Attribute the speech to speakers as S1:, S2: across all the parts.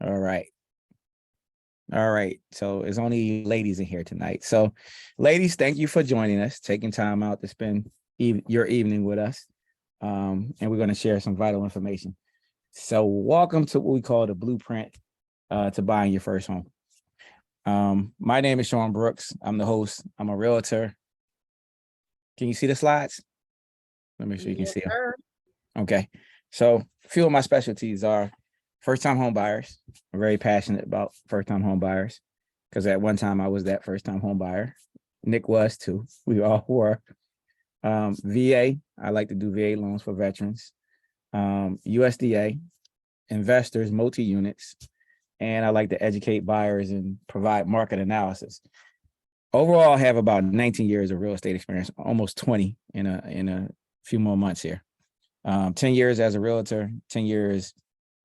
S1: All right. All right. So it's only ladies in here tonight. So ladies, thank you for joining us, taking time out to spend your evening with us. And we're going to share some vital information. So welcome to what we call the blueprint to buying your first home. My name is Sean Brooks. I'm the host. I'm a realtor. Can you see the slides? Let me make sure you can see them. Okay. So a few of my specialties are first-time home buyers. I'm very passionate about first-time home buyers because at one time I was that first-time home buyer. Nick was too. We all were. VA. I like to do VA loans for veterans. USDA, investors, multi-units, and I like to educate buyers and provide market analysis. Overall, I have about 19 years of real estate experience, almost 20 in a few more months here. 10 years as a realtor, 10 years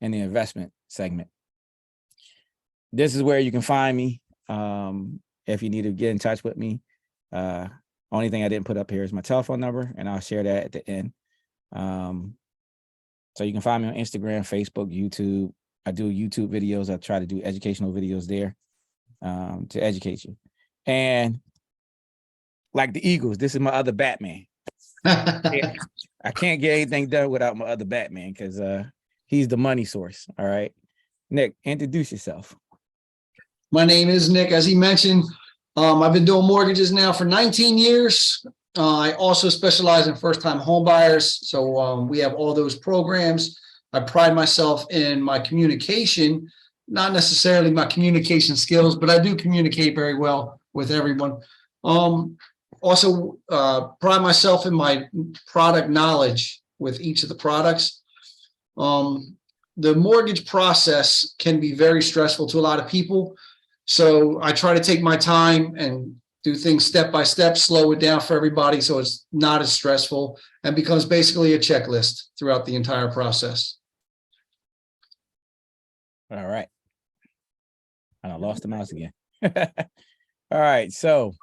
S1: in the investment segment. This is where you can find me. If you need to get in touch with me, only thing I didn't put up here is my telephone number, and I'll share that at the end. So you can find me on Instagram, Facebook, YouTube. I do YouTube videos. I try to do educational videos there to educate you. And like the Eagles, this is my other Batman. I can't get anything done without my other Batman because he's the money source. All right. Nick, introduce yourself.
S2: My name is Nick. As he mentioned, I've been doing mortgages now for 19 years. I also specialize in first-time home buyers. So we have all those programs. I pride myself in my communication, not necessarily my communication skills, but I do communicate very well with everyone. Also pride myself in my product knowledge with each of the products. The mortgage process can be very stressful to a lot of people. So I try to take my time and do things step by step, slow it down for everybody so it's not as stressful and becomes basically a checklist throughout the entire process.
S1: All right. I lost the mouse again. All right. So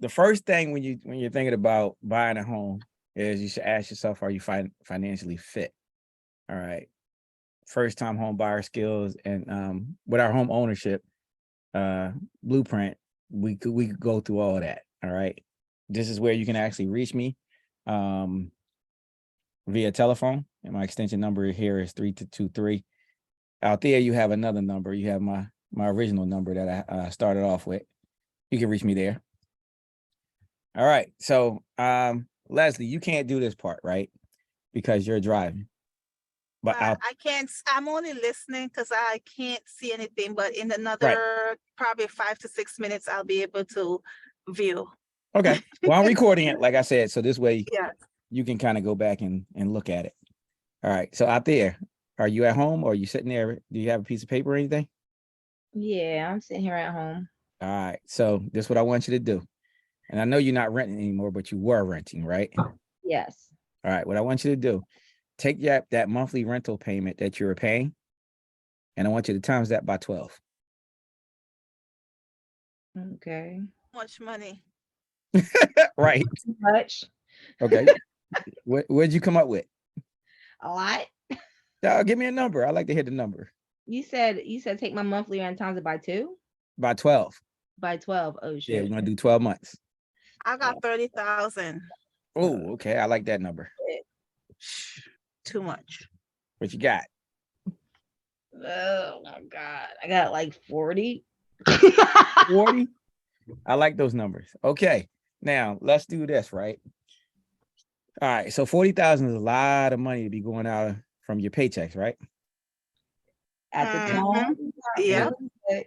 S1: the first thing when you're thinking about buying a home is you should ask yourself, are you financially fit? All right. First time home buyer skills, and with our home ownership blueprint, we could go through all of that. All right. This is where you can actually reach me via telephone, and my extension number here is 3223. Out there you have another number. You have my original number that I started off with. You can reach me there. All right. So Leslie, you can't do this part, right? Because you're driving. But
S3: I can't, I'm only listening because I can't see anything, but in another probably 5 to 6 minutes, I'll be able to view.
S1: Okay. Well, I'm recording it, like I said, so this way
S3: Yeah.
S1: you can kind of go back and look at it. All right. So out there, are you at home or are you sitting there? Do you have a piece of paper or anything?
S4: Yeah, I'm sitting here at home.
S1: All right. So this is what I want you to do. And I know you're not renting anymore, but you were renting, right?
S4: Yes.
S1: All right. What I want you to do, take that monthly rental payment that you were paying, and I want you to times that by 12.
S4: Okay.
S3: Much money.
S1: Right.
S4: Too much.
S1: Okay. What'd you come up with?
S4: A lot.
S1: Give me a number. I like to hear the number.
S4: You said take my monthly and times it by 2?
S1: By 12.
S4: By 12. Oh shit.
S1: Yeah, we're gonna do 12 months.
S3: I got 30,000.
S1: Oh, okay. I like that number.
S3: Too much.
S1: What you got?
S4: Oh my God. I got like 40.
S1: 40? I like those numbers. Okay. Now let's do this, right? All right. So 40,000 is a lot of money to be going out from your paychecks, right?
S4: At the time.
S3: Yeah.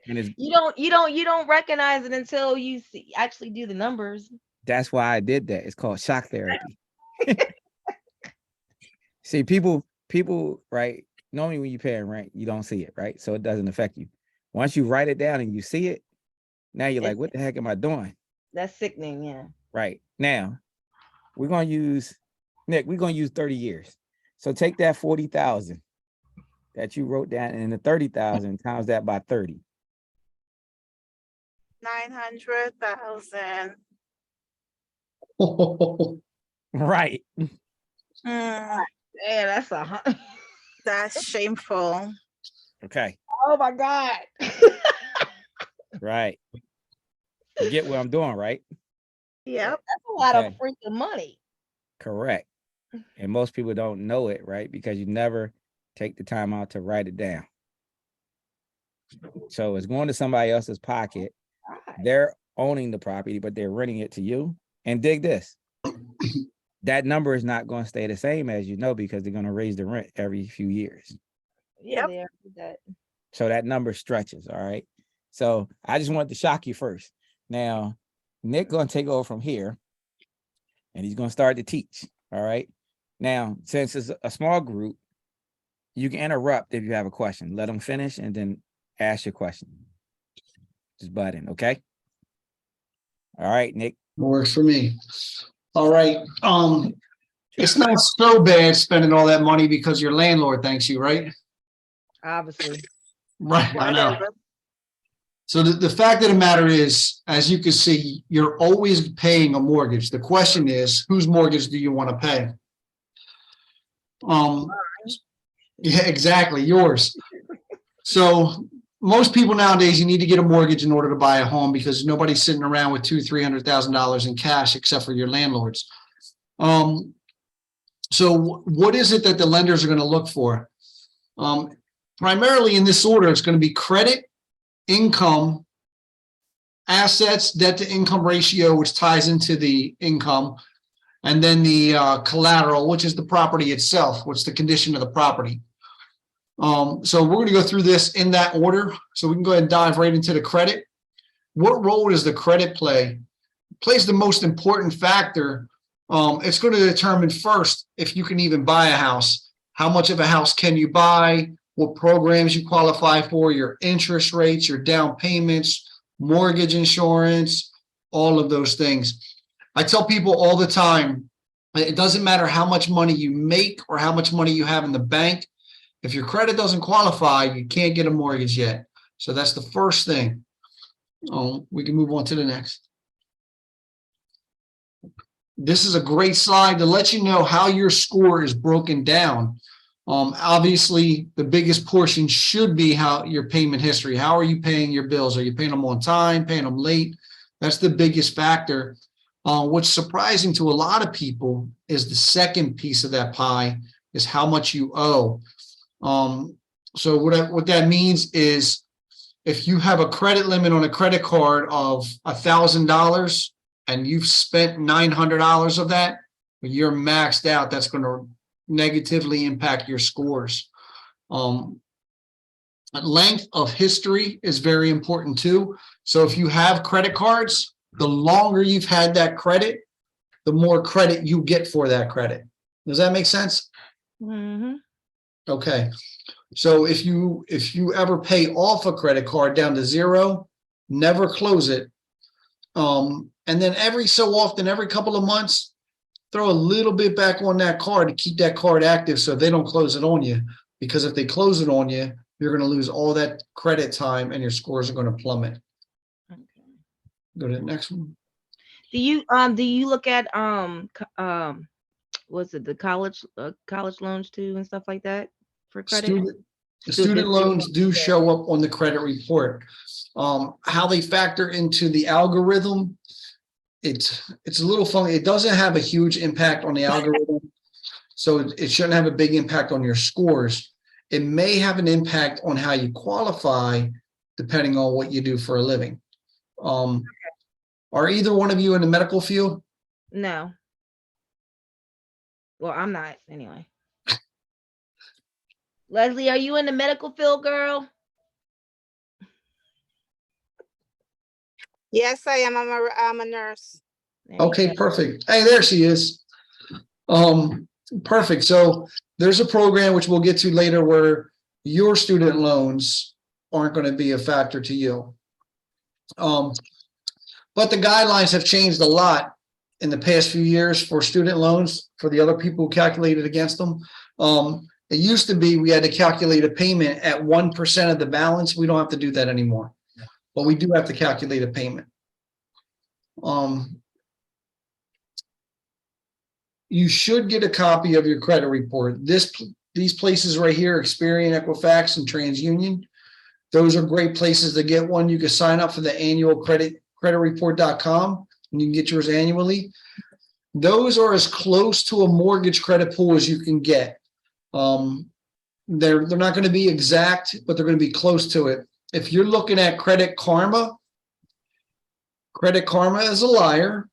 S1: And
S4: You don't recognize it until you actually do the numbers.
S1: that's why I did that. It's called shock therapy. See, people, right? Normally when you pay rent, you don't see it, right? So it doesn't affect you. Once you write it down and you see it, now you're like, what the heck am I doing?
S4: That's sickening, yeah.
S1: Right. Now, we're going to use, Nick, we're going to use 30 years. So take that 40,000 that you wrote down and the 30,000 times that by 30.
S3: 900,000.
S1: Right.
S3: Yeah,
S4: that's
S3: that's shameful.
S1: Okay,
S4: Oh my God.
S1: right. You get what I'm doing, right?
S3: Yep.
S4: That's a lot of
S1: Okay.
S4: freaking money.
S1: Correct. And most people don't know it, right? Because you never take the time out to write it down. So it's going to somebody else's pocket.
S4: God.
S1: They're owning the property, but they're renting it to you. And dig this. That number is not going to stay the same, as you know, because they're going to raise the rent every few years.
S4: Yeah,
S3: Yep.
S4: they are that.
S1: So that number stretches. All right. So I just wanted to shock you first. Now, Nick going to take over from here and he's going to start to teach. All right. Now, since it's a small group, you can interrupt if you have a question. Let them finish and then ask your question. Just butt in. Okay. All right, Nick.
S2: Works for me. All right. It's not so bad spending all that money because your landlord thanks you, right?
S4: Obviously.
S2: Right. I know.
S3: Whatever.
S2: So the fact of the matter is, as you can see, you're always paying a mortgage. The question is, whose mortgage do you want to pay? Yeah, exactly, yours. So most people nowadays, you need to get a mortgage in order to buy a home because nobody's sitting around with $200,000-$300,000 in cash except for your landlords. So what is it that the lenders are going to look for? Primarily in this order, it's going to be credit, income, assets, debt to income ratio, which ties into the income, and then the collateral, which is the property itself, what's the condition of the property. So we're going to go through this in that order. So we can go ahead and dive right into the credit. What role does the credit play? It plays the most important factor. It's going to determine first if you can even buy a house. How much of a house can you buy? What programs you qualify for, your interest rates, your down payments, mortgage insurance, all of those things. I tell people all the time, it doesn't matter how much money you make or how much money you have in the bank. If your credit doesn't qualify, you can't get a mortgage yet. So that's the first thing. We can move on to the next. This is a great slide to let you know how your score is broken down. Obviously, the biggest portion should be how your payment history. How are you paying your bills? Are you paying them on time, paying them late? That's the biggest factor. What's surprising to a lot of people is the second piece of that pie is how much you owe. So what that means is if you have a credit limit on a credit card of $1,000 and you've spent $900 of that, you're maxed out. That's going to negatively impact your scores. Length of history is very important too. So if you have credit cards, the longer you've had that credit, the more credit you get for that credit. Does that make sense?
S4: Mm-hmm.
S2: Okay. So if you ever pay off a credit card down to zero, never close it. And then every so often, every couple of months, throw a little bit back on that card to keep that card active so they don't close it on you. Because if they close it on you, you're going to lose all that credit time and your scores are going to plummet.
S4: Okay.
S2: Go to the next one.
S4: Do you look at what's it, the college loans too and stuff like that for credit?
S2: Student loans do show up on the credit report. How they factor into the algorithm, it's a little funny. It doesn't have a huge impact on the algorithm, so it shouldn't have a big impact on your scores. It may have an impact on how you qualify, depending on what you do for a living. Are either one of you in the medical field?
S4: No. Well, I'm not anyway. Leslie, are you in the medical field, girl?
S3: Yes, I am. I'm a nurse.
S4: There you
S2: Okay,
S4: go.
S2: perfect. Hey, there she is. Perfect. So there's a program which we'll get to later where your student loans aren't going to be a factor to you. But the guidelines have changed a lot in the past few years for student loans for the other people who calculated against them. It used to be we had to calculate a payment at 1% of the balance. We don't have to do that anymore, but we do have to calculate a payment. You should get a copy of your credit report. This these places right here, Experian, Equifax, and TransUnion. Those are great places to get one. You can sign up for the annual creditreport.com, and you can get yours annually. Those are as close to a mortgage credit pool as you can get. They're not going to be exact, but they're going to be close to it. If you're looking at Credit Karma is a liar.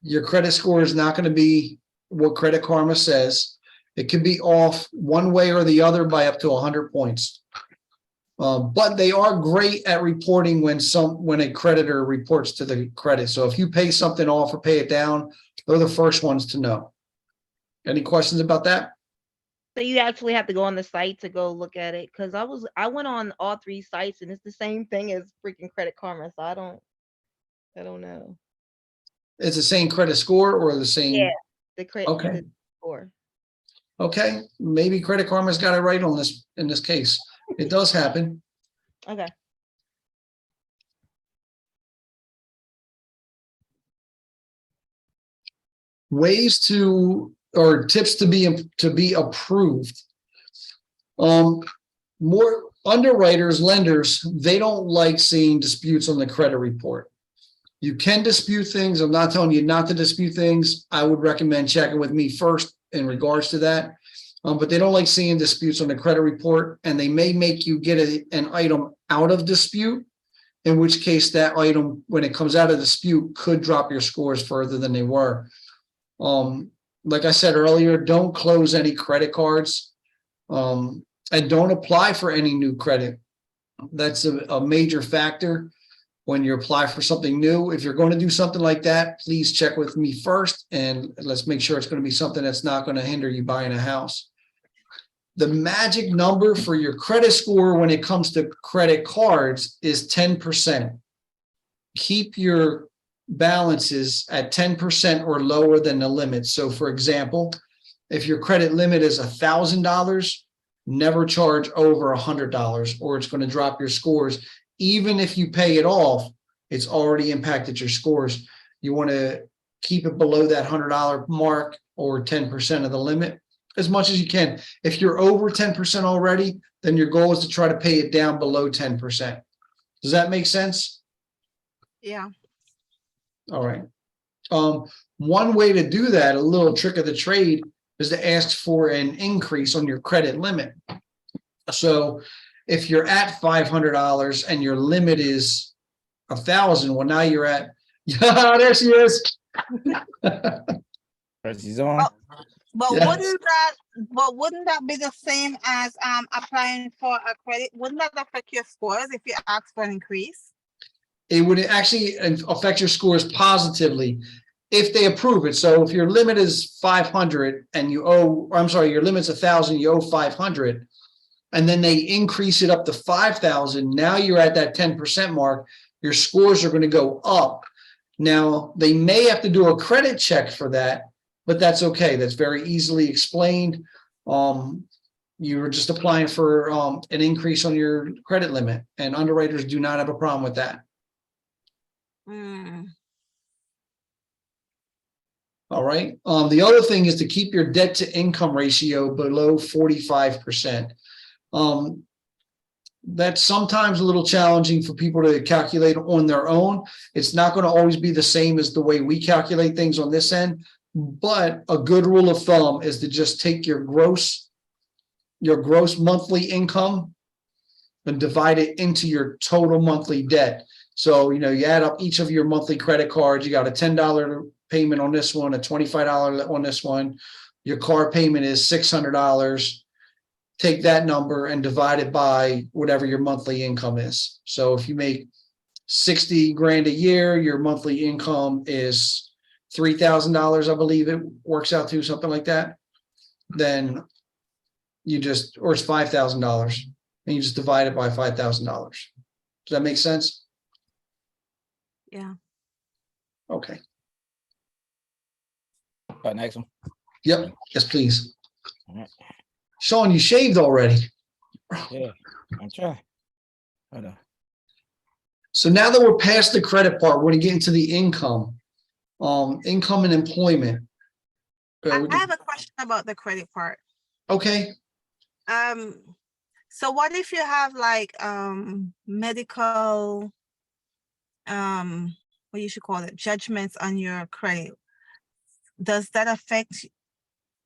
S2: Your credit score is not going to be what Credit Karma says. It could be off one way or the other by up to 100 points. But they are great at reporting when a creditor reports to the credit. So if you pay something off or pay it down, they're the first ones to know. Any questions about that?
S4: So you actually have to go on the site to go look at it, because I went on all 3 sites and it's the same thing as freaking Credit Karma. So I don't know.
S2: It's the same credit score or the same?
S4: Yeah, the credit
S2: Okay.
S4: score.
S2: Okay, maybe Credit Karma's got it right on this in this case. It does happen.
S4: Okay.
S2: Ways to, or tips to be approved. More underwriters, lenders, they don't like seeing disputes on the credit report. You can dispute things. I'm not telling you not to dispute things. I would recommend checking with me first in regards to that. But they don't like seeing disputes on the credit report, and they may make you get an item out of dispute, in which case that item, when it comes out of dispute, could drop your scores further than they were. Like I said earlier, don't close any credit cards, and don't apply for any new credit. That's a major factor when you apply for something new. If you're going to do something like that, please check with me first, and let's make sure it's going to be something that's not going to hinder you buying a house. The magic number for your credit score when it comes to credit cards is 10%. Keep your balances at 10% or lower than the limit. So for example, if your credit limit is $1,000, never charge over $100, or it's going to drop your scores. Even if you pay it off, it's already impacted your scores. You want to keep it below that $100 mark, or 10% of the limit, as much as you can. If you're over 10% already, then your goal is to try to pay it down below 10%. Does that make sense?
S3: Yeah.
S2: All right. One way to do that, a little trick of the trade, is to ask for an increase on your credit limit. So if you're at $500 and your limit is $1,000, well, now you're at, yeah, there she is.
S1: She's on.
S3: But
S2: Yeah.
S3: wouldn't that be the same as applying for a credit? Wouldn't that affect your scores if you ask for an increase?
S2: It would actually affect your scores positively if they approve it. So if your limit is 500 and you owe, I'm sorry, your limit's 1,000, you owe 500, and then they increase it up to 5,000. Now you're at that 10% mark. Your scores are going to go up. Now they may have to do a credit check for that, but that's okay. That's very easily explained. You were just applying for an increase on your credit limit, and underwriters do not have a problem with that. All right. The other thing is to keep your debt to income ratio below 45%. That's sometimes a little challenging for people to calculate on their own. It's not going to always be the same as the way we calculate things on this end, but a good rule of thumb is to just take your gross monthly income and divide it into your total monthly debt. So, you add up each of your monthly credit cards. You got a $10 payment on this one, a $25 on this one. Your car payment is $600. Take that number and divide it by whatever your monthly income is. So if you make 60 grand a year, your monthly income is $3,000, I believe it works out to, something like that. Then or it's $5,000, and you just divide it by $5,000. Does that make sense?
S3: Yeah.
S2: Okay.
S1: Next one.
S2: Yep. Yes, please.
S1: All right.
S2: Sean, you shaved already.
S1: Yeah, I'm trying. Hold on.
S2: So now that we're past the credit part, we're going to get into the income, income and employment.
S3: I have a question about the credit part.
S2: Okay,
S3: So what if you have like medical what you should call it, judgments on your credit? Does that affect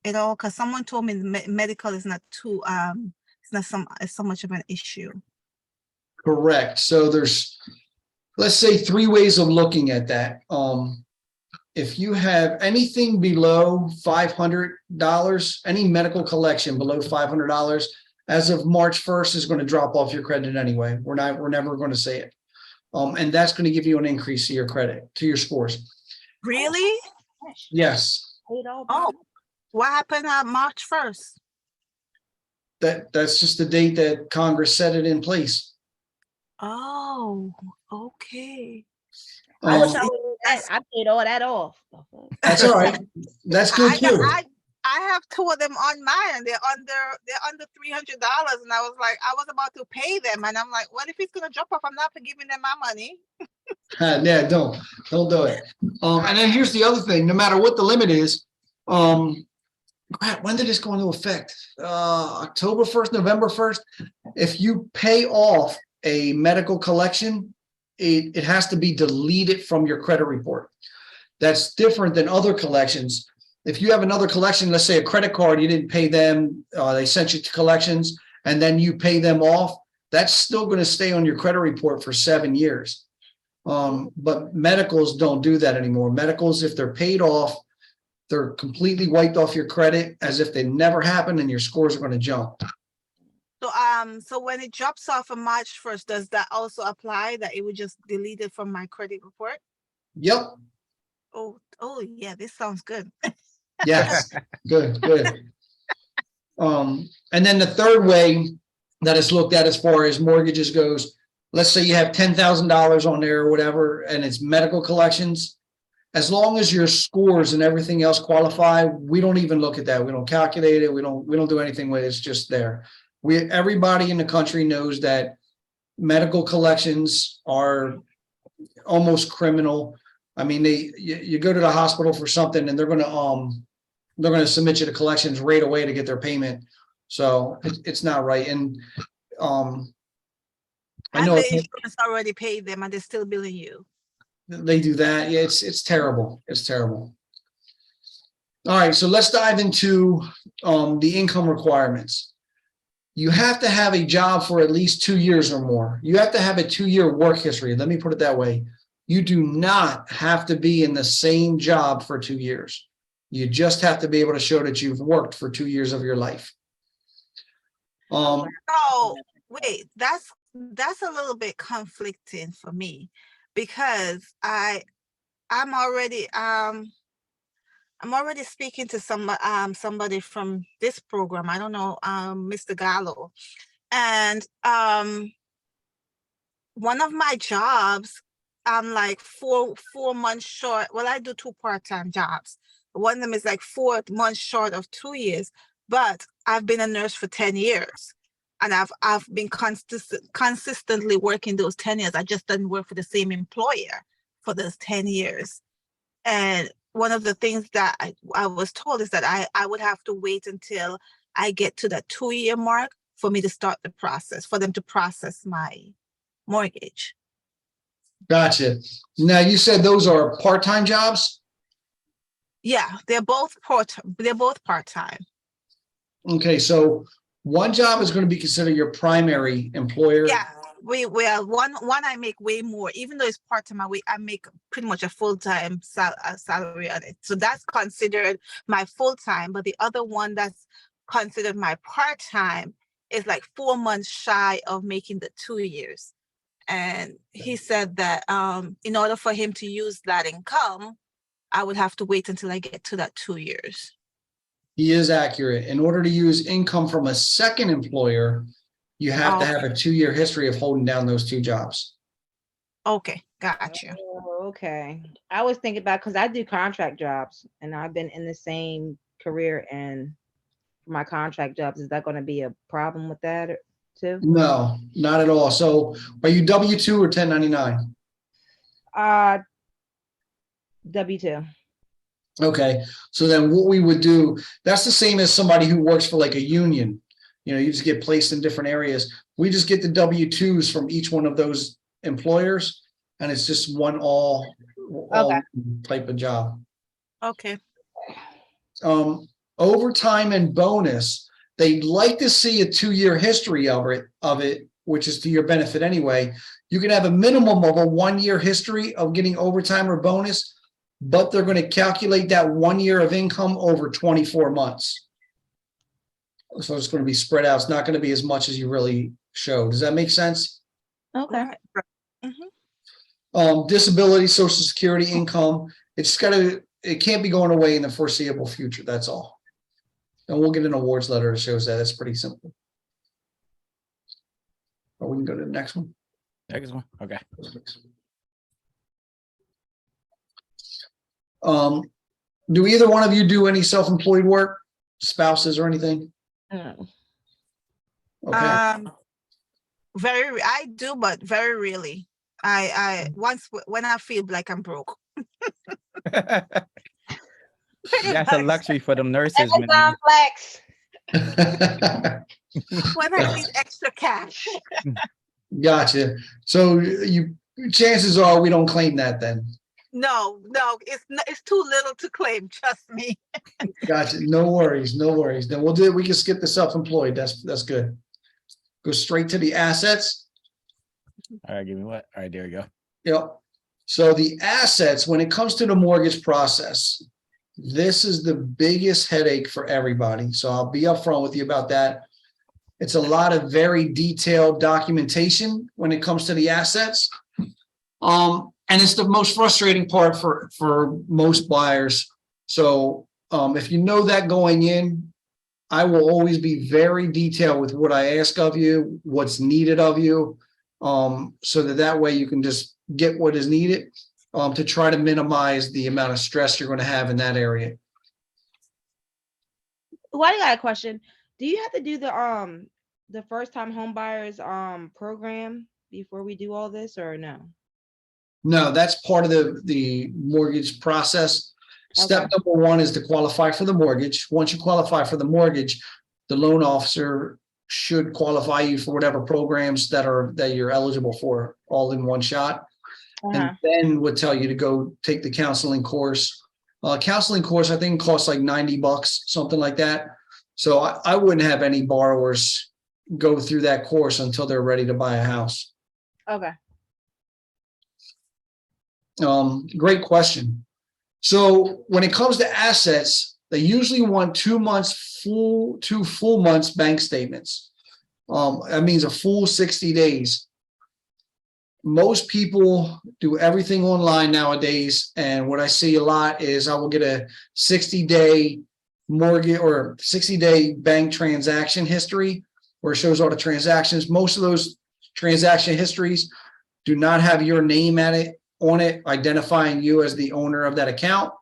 S3: it all? Because someone told me medical is not too it's not so much of an issue.
S2: correct. So there's, let's say, three ways of looking at that. If you have anything below $500, any medical collection below $500, as of March 1st is going to drop off your credit anyway. We're never going to say it. And that's going to give you an increase to your credit, to your scores.
S3: Really?
S2: Yes,
S3: Oh, what happened on March 1st?
S2: that's just the date that Congress set it in place.
S3: Oh, okay.
S4: I wish
S2: Um,
S4: I would I paid all that off.
S2: That's all right. That's good too.
S3: I have two of them on mine. They're under $300, and I was like, I was about to pay them, and I'm like, what if it's gonna drop off? I'm not giving them my money.
S2: Yeah, don't do it. And then here's the other thing: no matter what the limit is, when did this go into effect? October 1st, November 1st. If you pay off a medical collection, it has to be deleted from your credit report. That's different than other collections. If you have another collection, let's say a credit card, you didn't pay them, they sent you to collections, and then you pay them off, that's still going to stay on your credit report for 7 years. But medicals don't do that anymore. Medicals, if they're paid off, they're completely wiped off your credit as if they never happened, and your scores are going to jump.
S3: So when it drops off on March 1st, does that also apply that it would just delete it from my credit report?
S2: Yep.
S3: Oh yeah, this sounds good.
S2: Yes. Good. And then the third way that it's looked at as far as mortgages goes, let's say you have $10,000 on there or whatever, and it's medical collections. As long as your scores and everything else qualify, we don't even look at that. We don't calculate it. We don't do anything with it. It's just there. Everybody in the country knows that medical collections are almost criminal. I mean, you go to the hospital for something, and they're going to submit you to collections right away to get their payment. So it's not right. And I know
S3: the insurance already paid them, and they're still billing you.
S2: they do that. Yeah, it's terrible. It's terrible. All right, so let's dive into the income requirements. You have to have a job for at least 2 years or more. You have to have a 2-year work history. Let me put it that way. You do not have to be in the same job for 2 years. You just have to be able to show that you've worked for 2 years of your life.
S3: Oh, wait, that's a little bit conflicting for me, because I'm already speaking to somebody from this program. I don't know, Mr. Gallo, and one of my jobs, I'm like four months short. Well, I do 2 part-time jobs. One of them is like 4 months short of 2 years, but I've been a nurse for 10 years, and I've been consistently working those 10 years. I just didn't work for the same employer for those 10 years. And one of the things that I was told is that I would have to wait until I get to that 2-year mark for me to start the process, for them to process my mortgage.
S2: Gotcha. Now, you said those are part-time jobs?
S3: Yeah, they're both part-time.
S2: Okay, so one job is going to be considered your primary employer.
S3: Yeah, one I make way more, even though it's part-time. I make pretty much a full-time salary on it, so that's considered my full-time. But the other one that's considered my part-time is like 4 months shy of making the 2 years. And he said that in order for him to use that income, I would have to wait until I get to that 2 years.
S2: He is accurate. In order to use income from a second employer, you have to have a 2-year history of holding down those 2 jobs.
S3: Okay, got you.
S4: Oh, okay. I was thinking about, because I do contract jobs, and I've been in the same career, and for my contract jobs, is that going to be a problem with that too?
S2: No, not at all. So are you W-2 or 1099?
S4: W-2.
S2: Okay, so then what we would do, that's the same as somebody who works for like a union. You know, you just get placed in different areas. We just get the W-2s from each one of those employers, and it's just one all
S4: Okay.
S2: type of job.
S3: Okay.
S2: Overtime and bonus, they'd like to see a 2-year history of it, which is to your benefit anyway. You can have a minimum of a 1-year history of getting overtime or bonus, but they're going to calculate that 1 year of income over 24 months. So it's going to be spread out. It's not going to be as much as you really show. Does that make sense?
S4: Okay.
S3: Right. Mhm.
S2: Disability, Social Security, income. It can't be going away in the foreseeable future. That's all. And we'll get an awards letter that shows that. It's pretty simple. Or we can go to the next one.
S1: Next one. Okay.
S2: Do either one of you do any self-employed work, spouses or anything?
S4: Mm.
S2: Okay.
S3: I do, but very rarely. I once when I feel like I'm broke. Pretty
S1: That's a
S3: much.
S1: luxury for them nurses, man.
S4: Amazon Flex.
S3: When I need extra cash.
S2: Gotcha. So chances are we don't claim that then.
S3: No, it's too little to claim. Trust me.
S2: Gotcha. No worries. Then we can skip the self-employed. That's good. Go straight to the assets.
S1: All right, give me what? All right, there we go.
S2: Yep. So the assets, when it comes to the mortgage process, this is the biggest headache for everybody. So I'll be upfront with you about that. It's a lot of very detailed documentation when it comes to the assets. And it's the most frustrating part for most buyers. So if you know that going in, I will always be very detailed with what I ask of you, what's needed of you, so that way you can just get what is needed to try to minimize the amount of stress you're going to have in that area.
S4: Well, I got a question. Do you have to do the first time home buyers program before we do all this, or no?
S2: No, that's part of the mortgage process. Step
S4: Okay.
S2: number one is to qualify for the mortgage. Once you qualify for the mortgage, the loan officer should qualify you for whatever programs that you're eligible for all in one shot. And then would tell you to go take the counseling course. Counseling course, I think costs like $90, something like that. So I wouldn't have any borrowers go through that course until they're ready to buy a house.
S4: Okay.
S2: Great question. So when it comes to assets, they usually want 2 full months bank statements. That means a full 60 days. Most people do everything online nowadays. And what I see a lot is I will get a 60-day mortgage or 60-day bank transaction history where it shows all the transactions. Most of those transaction histories do not have your name on it, identifying you as the owner of that account.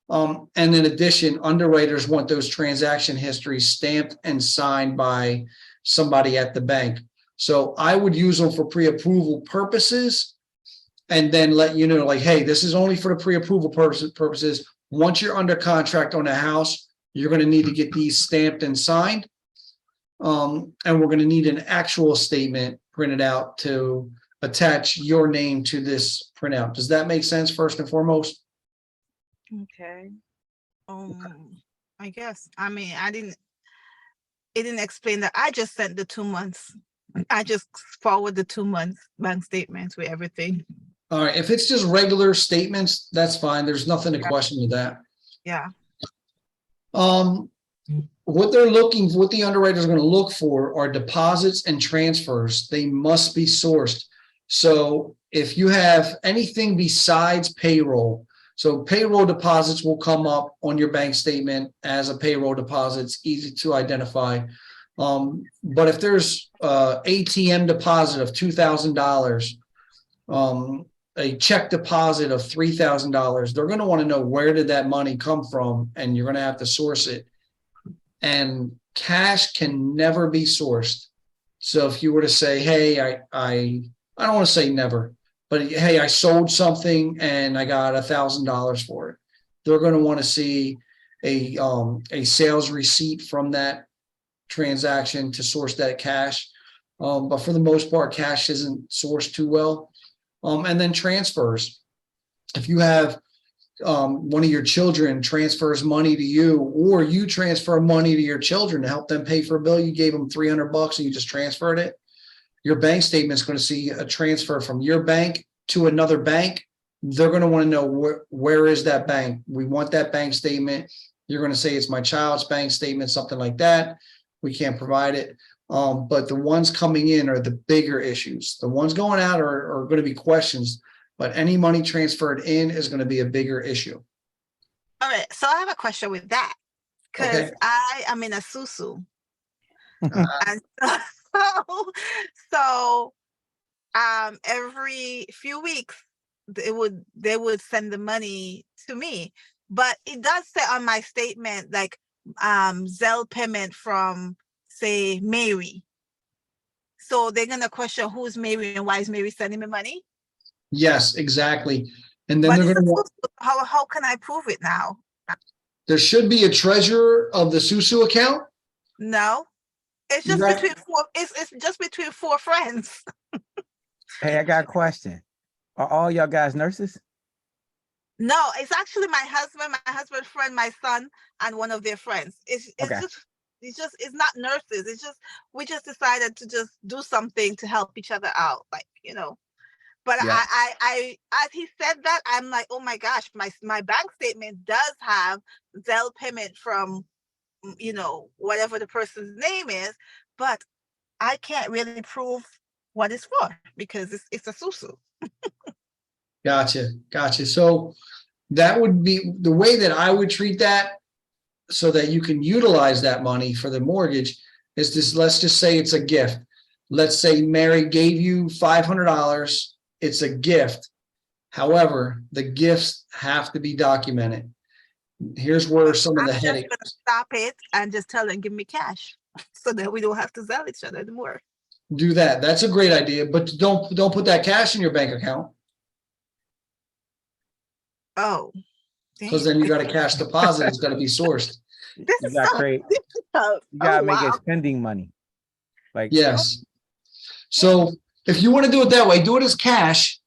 S2: And in addition, underwriters want those transaction histories stamped and signed by somebody at the bank. So I would use them for pre-approval purposes and then let you know, like, hey, this is only for the pre-approval purposes. Once you're under contract on a house, you're going to need to get these stamped and signed. And we're going to need an actual statement printed out to attach your name to this printout. Does that make sense first and foremost?
S3: Okay. I guess. I mean, it didn't explain that. I just sent the 2 months. I just forward the 2 months bank statements with everything.
S2: All right. If it's just regular statements, that's fine. There's nothing to question with that.
S3: Yeah.
S2: What the underwriters are going to look for are deposits and transfers. They must be sourced. So if you have anything besides payroll, so payroll deposits will come up on your bank statement as a payroll deposit. It's easy to identify. But if there's ATM deposit of $2,000, a check deposit of $3,000, they're going to want to know where did that money come from, and you're going to have to source it. And cash can never be sourced. So if you were to say, hey, I don't want to say never, but hey, I sold something and I got $1,000 for it. they're going to want to see a sales receipt from that transaction to source that cash. But for the most part, cash isn't sourced too well. And then transfers. If you have one of your children transfers money to you, or you transfer money to your children to help them pay for a bill, you gave them $300 and you just transferred it, your bank statement is going to see a transfer from your bank to another bank. They're going to want to know where is that bank? We want that bank statement. You're going to say it's my child's bank statement, something like that. We can't provide it. But the ones coming in are the bigger issues. The ones going out are going to be questions, but any money transferred in is going to be a bigger issue.
S3: All right. So I have a question with that, because
S2: Okay.
S3: I am in a susu. And so every few weeks they would send the money to me, but it does say on my statement like Zelle payment from, say, Mary. So they're gonna question who's Mary and why is Mary sending me money?
S2: Yes, exactly. And then
S3: But
S2: they're
S3: it's
S2: going to
S3: a
S2: want,
S3: susu. How can I prove it now?
S2: there should be a treasurer of the Susu account.
S3: No, it's just
S2: Right.
S3: between four. It's just between four friends.
S1: Hey, I got a question. Are all y'all guys nurses?
S3: No, it's actually my husband's friend, my son, and one of their friends. It's
S1: Okay.
S3: it's not nurses. It's just we just decided to just do something to help each other out, like, you know. But
S1: Yeah.
S3: I as he said that, I'm like, oh my gosh, my bank statement does have Zelle payment from, you know, whatever the person's name is, but I can't really prove what it's for because it's a susu.
S2: Gotcha. So that would be the way that I would treat that, so that you can utilize that money for the mortgage, is this. Let's just say it's a gift. Let's say Mary gave you $500. It's a gift. However, the gifts have to be documented. Here's where some of
S3: I'm
S2: the
S3: just
S2: headache.
S3: gonna stop it and just tell them give me cash so that we don't have to sell each other anymore.
S2: Do that. That's a great idea, but don't put that cash in your bank account,
S3: Oh,
S2: because
S3: damn.
S2: then you got a cash deposit. It's got to be sourced.
S3: This
S1: You
S3: is
S1: got
S3: so
S1: great.
S3: difficult.
S1: You gotta
S3: Oh,
S1: make it
S3: wow.
S1: spending money. Like,
S2: Yes. So if you want to do it that way, do it as cash,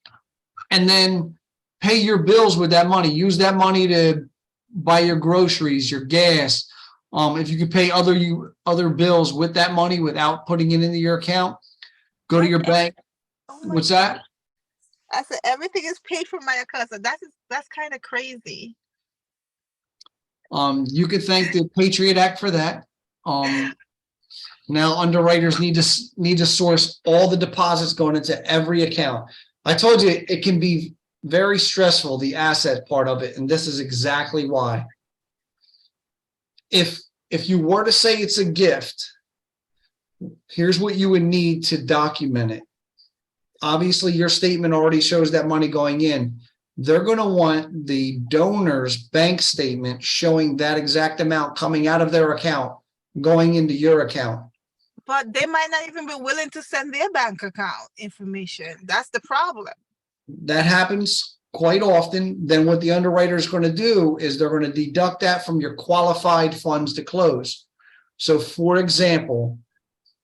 S2: and then pay your bills with that money. Use that money to buy your groceries, your gas. If you could pay other bills with that money without putting it into your account, go to your bank.
S3: Oh my
S2: What's that?
S3: I said everything is paid for my account. So that's kind of crazy.
S2: You could thank the Patriot Act for that. Now underwriters need to source all the deposits going into every account. I told you it can be very stressful, the asset part of it, and this is exactly why. If you were to say it's a gift, here's what you would need to document it. Obviously, your statement already shows that money going in. They're going to want the donor's bank statement showing that exact amount coming out of their account, going into your account.
S3: But they might not even be willing to send their bank account information. That's the problem.
S2: That happens quite often. Then what the underwriter is going to do is they're going to deduct that from your qualified funds to close. So, for example,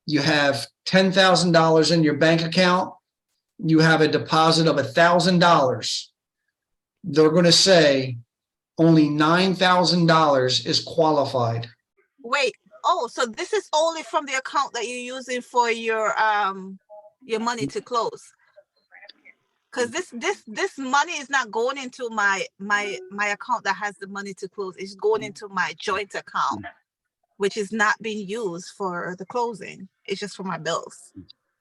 S2: you have $10,000 in your bank account. You have a deposit of $1,000. They're going to say only $9,000 is qualified.
S3: Wait. Oh, so this is only from the account that you're using for your money to close. Because this money is not going into my account that has the money to close. It's going into my joint account, which is not being used for the closing. It's just for my bills.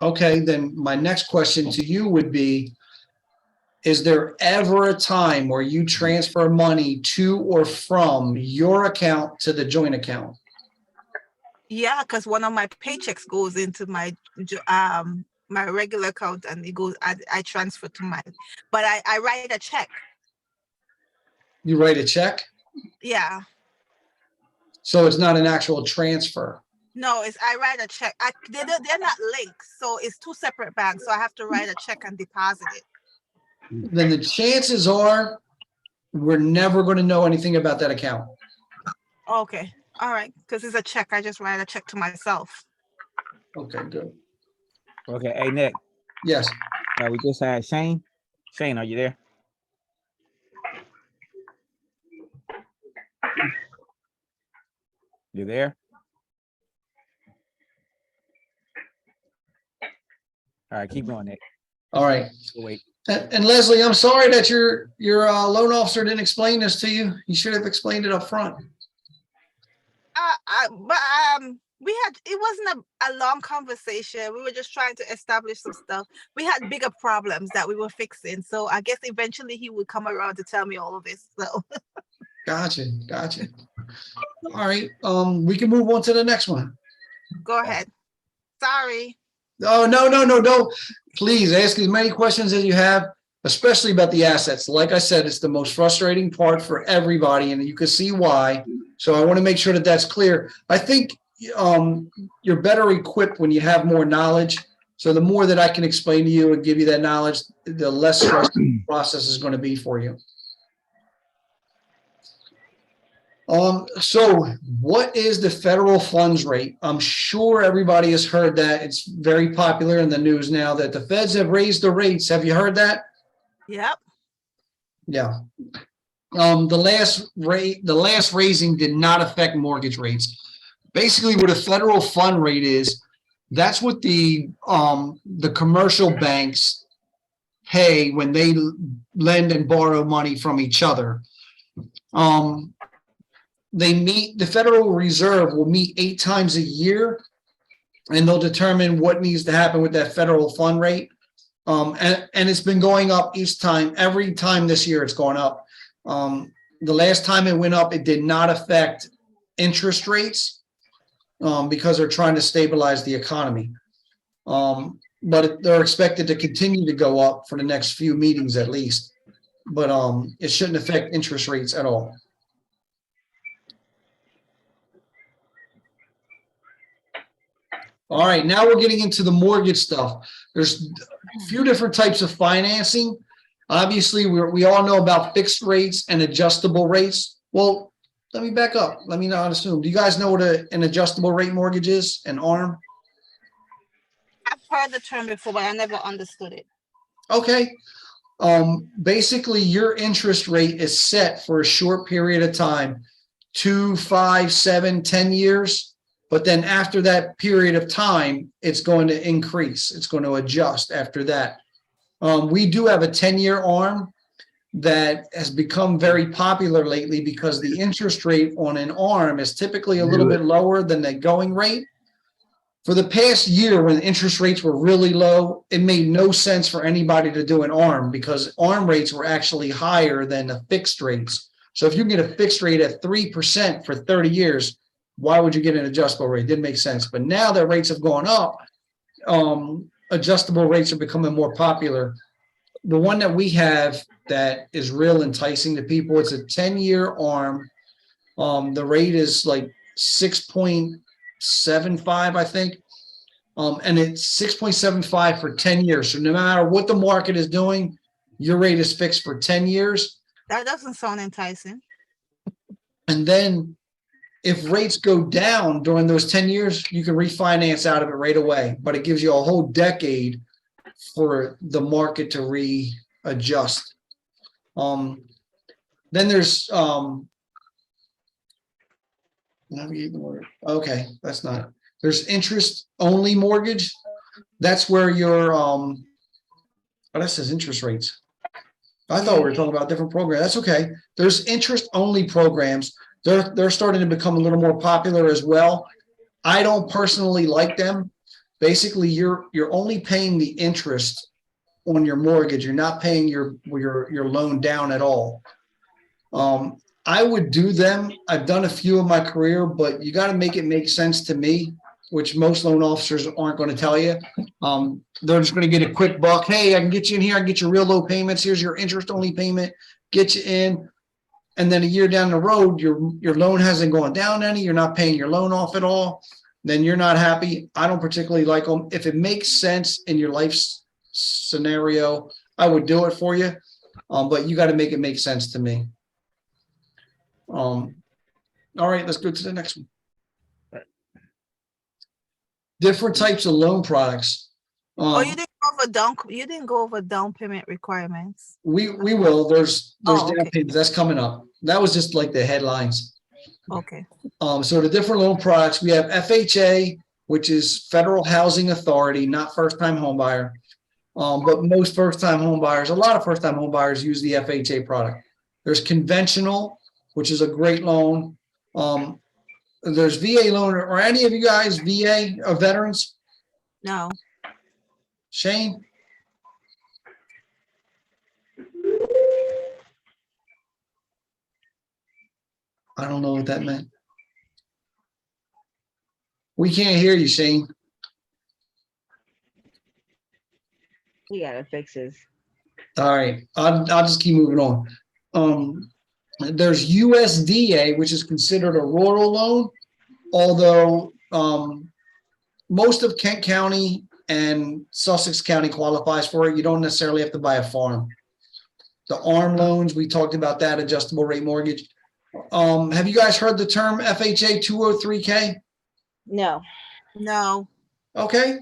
S2: Okay, then my next question to you would be, is there ever a time where you transfer money to or from your account to the joint account?
S3: Yeah, because one of my paychecks goes into my regular account, and it goes. I transfer to my, but I write a check.
S2: You write a check?
S3: Yeah.
S2: So it's not an actual transfer.
S3: No, I write a check. They're not linked, so it's two separate banks. So I have to write a check and deposit it.
S2: Then the chances are we're never going to know anything about that account.
S3: Okay. All right. Because it's a check. I just write a check to myself.
S2: Okay, good.
S1: Okay, hey Nick,
S2: Yes.
S1: we just had Shane. Shane, are you there? You there? All right, keep going, Nick.
S2: All right.
S1: We'll wait.
S2: And Leslie, I'm sorry that your loan officer didn't explain this to you. He should have explained it up front.
S3: We had, it wasn't a long conversation. We were just trying to establish some stuff. We had bigger problems that we were fixing. So I guess eventually he would come around to tell me all of this. So
S2: Gotcha. All right. We can move on to the next one.
S3: go ahead. Sorry.
S2: Oh, no. Please ask as many questions as you have, especially about the assets. Like I said, it's the most frustrating part for everybody, and you can see why. So I want to make sure that that's clear. I think you're better equipped when you have more knowledge. So the more that I can explain to you and give you that knowledge, the less stressful the process is going to be for you. So what is the federal funds rate? I'm sure everybody has heard that. It's very popular in the news now that the feds have raised the rates. Have you heard that?
S3: Yep.
S2: Yeah. The last raising did not affect mortgage rates. Basically what a federal fund rate is, that's what the commercial banks pay when they lend and borrow money from each other. The Federal Reserve will meet 8 times a year, and they'll determine what needs to happen with that federal fund rate. And it's been going up each time. Every time this year it's gone up. The last time it went up, it did not affect interest rates because they're trying to stabilize the economy. But they're expected to continue to go up for the next few meetings at least. But it shouldn't affect interest rates at all. All right, now we're getting into the mortgage stuff. There's a few different types of financing. Obviously, we all know about fixed rates and adjustable rates. Well, let me back up. Let me not assume. Do you guys know what an adjustable rate mortgage is, an ARM?
S3: I've heard the term before, but I never understood it.
S2: Okay. Basically, your interest rate is set for a short period of time, 2, 5, 7, 10 years. But then after that period of time, it's going to increase. It's going to adjust after that. We do have a 10-year ARM that has become very popular lately because the interest rate on an ARM is typically a little bit lower than the going rate. For the past year, when interest rates were really low, it made no sense for anybody to do an ARM because ARM rates were actually higher than the fixed rates. So if you get a fixed rate at 3% for 30 years, why would you get an adjustable rate? It didn't make sense. But now that rates have gone up, adjustable rates are becoming more popular. The one that we have that is real enticing to people, it's a 10-year ARM. The rate is like 6.75, I think. And it's 6.75 for 10 years. So no matter what the market is doing, your rate is fixed for 10 years.
S3: That doesn't sound enticing.
S2: And then if rates go down during those 10 years, you can refinance out of it right away. But it gives you a whole decade for the market to readjust. Then there's navigate the word. Okay, that's not. There's interest only mortgage. That's where your oh, that says interest rates. I thought we were talking about different programs. That's okay. There's interest only programs. They're starting to become a little more popular as well. I don't personally like them. Basically, you're only paying the interest on your mortgage. You're not paying your loan down at all. I would do them. I've done a few in my career, but you got to make it make sense to me, which most loan officers aren't going to tell you. They're just going to get a quick buck. Hey, I can get you in here. I can get your real low payments. Here's your interest only payment. Get you in. And then a year down the road, your loan hasn't gone down any. You're not paying your loan off at all. Then you're not happy. I don't particularly like them. If it makes sense in your life scenario, I would do it for you. But you got to make it make sense to me. All right, let's go to the next one. Different types of loan products.
S3: Oh, you didn't go over down payment requirements.
S2: We will. There's
S3: Oh,
S2: down
S3: okay.
S2: payments that's coming up. That was just like the headlines.
S3: Okay.
S2: So the different loan products, we have FHA, which is Federal Housing Authority, not first-time home buyer. But most first-time home buyers, a lot of first-time home buyers use the FHA product. There's conventional, which is a great loan. There's VA loan. Are any of you guys VA or veterans?
S3: No.
S2: Shane? I don't know what that meant. We can't hear you, Shane.
S4: We gotta fix this.
S2: All right, I'll just keep moving on. There's USDA, which is considered a rural loan, although most of Kent County and Sussex County qualifies for it. You don't necessarily have to buy a farm. The ARM loans, we talked about that, adjustable rate mortgage. Have you guys heard the term FHA 203K?
S4: No.
S3: No.
S2: Okay.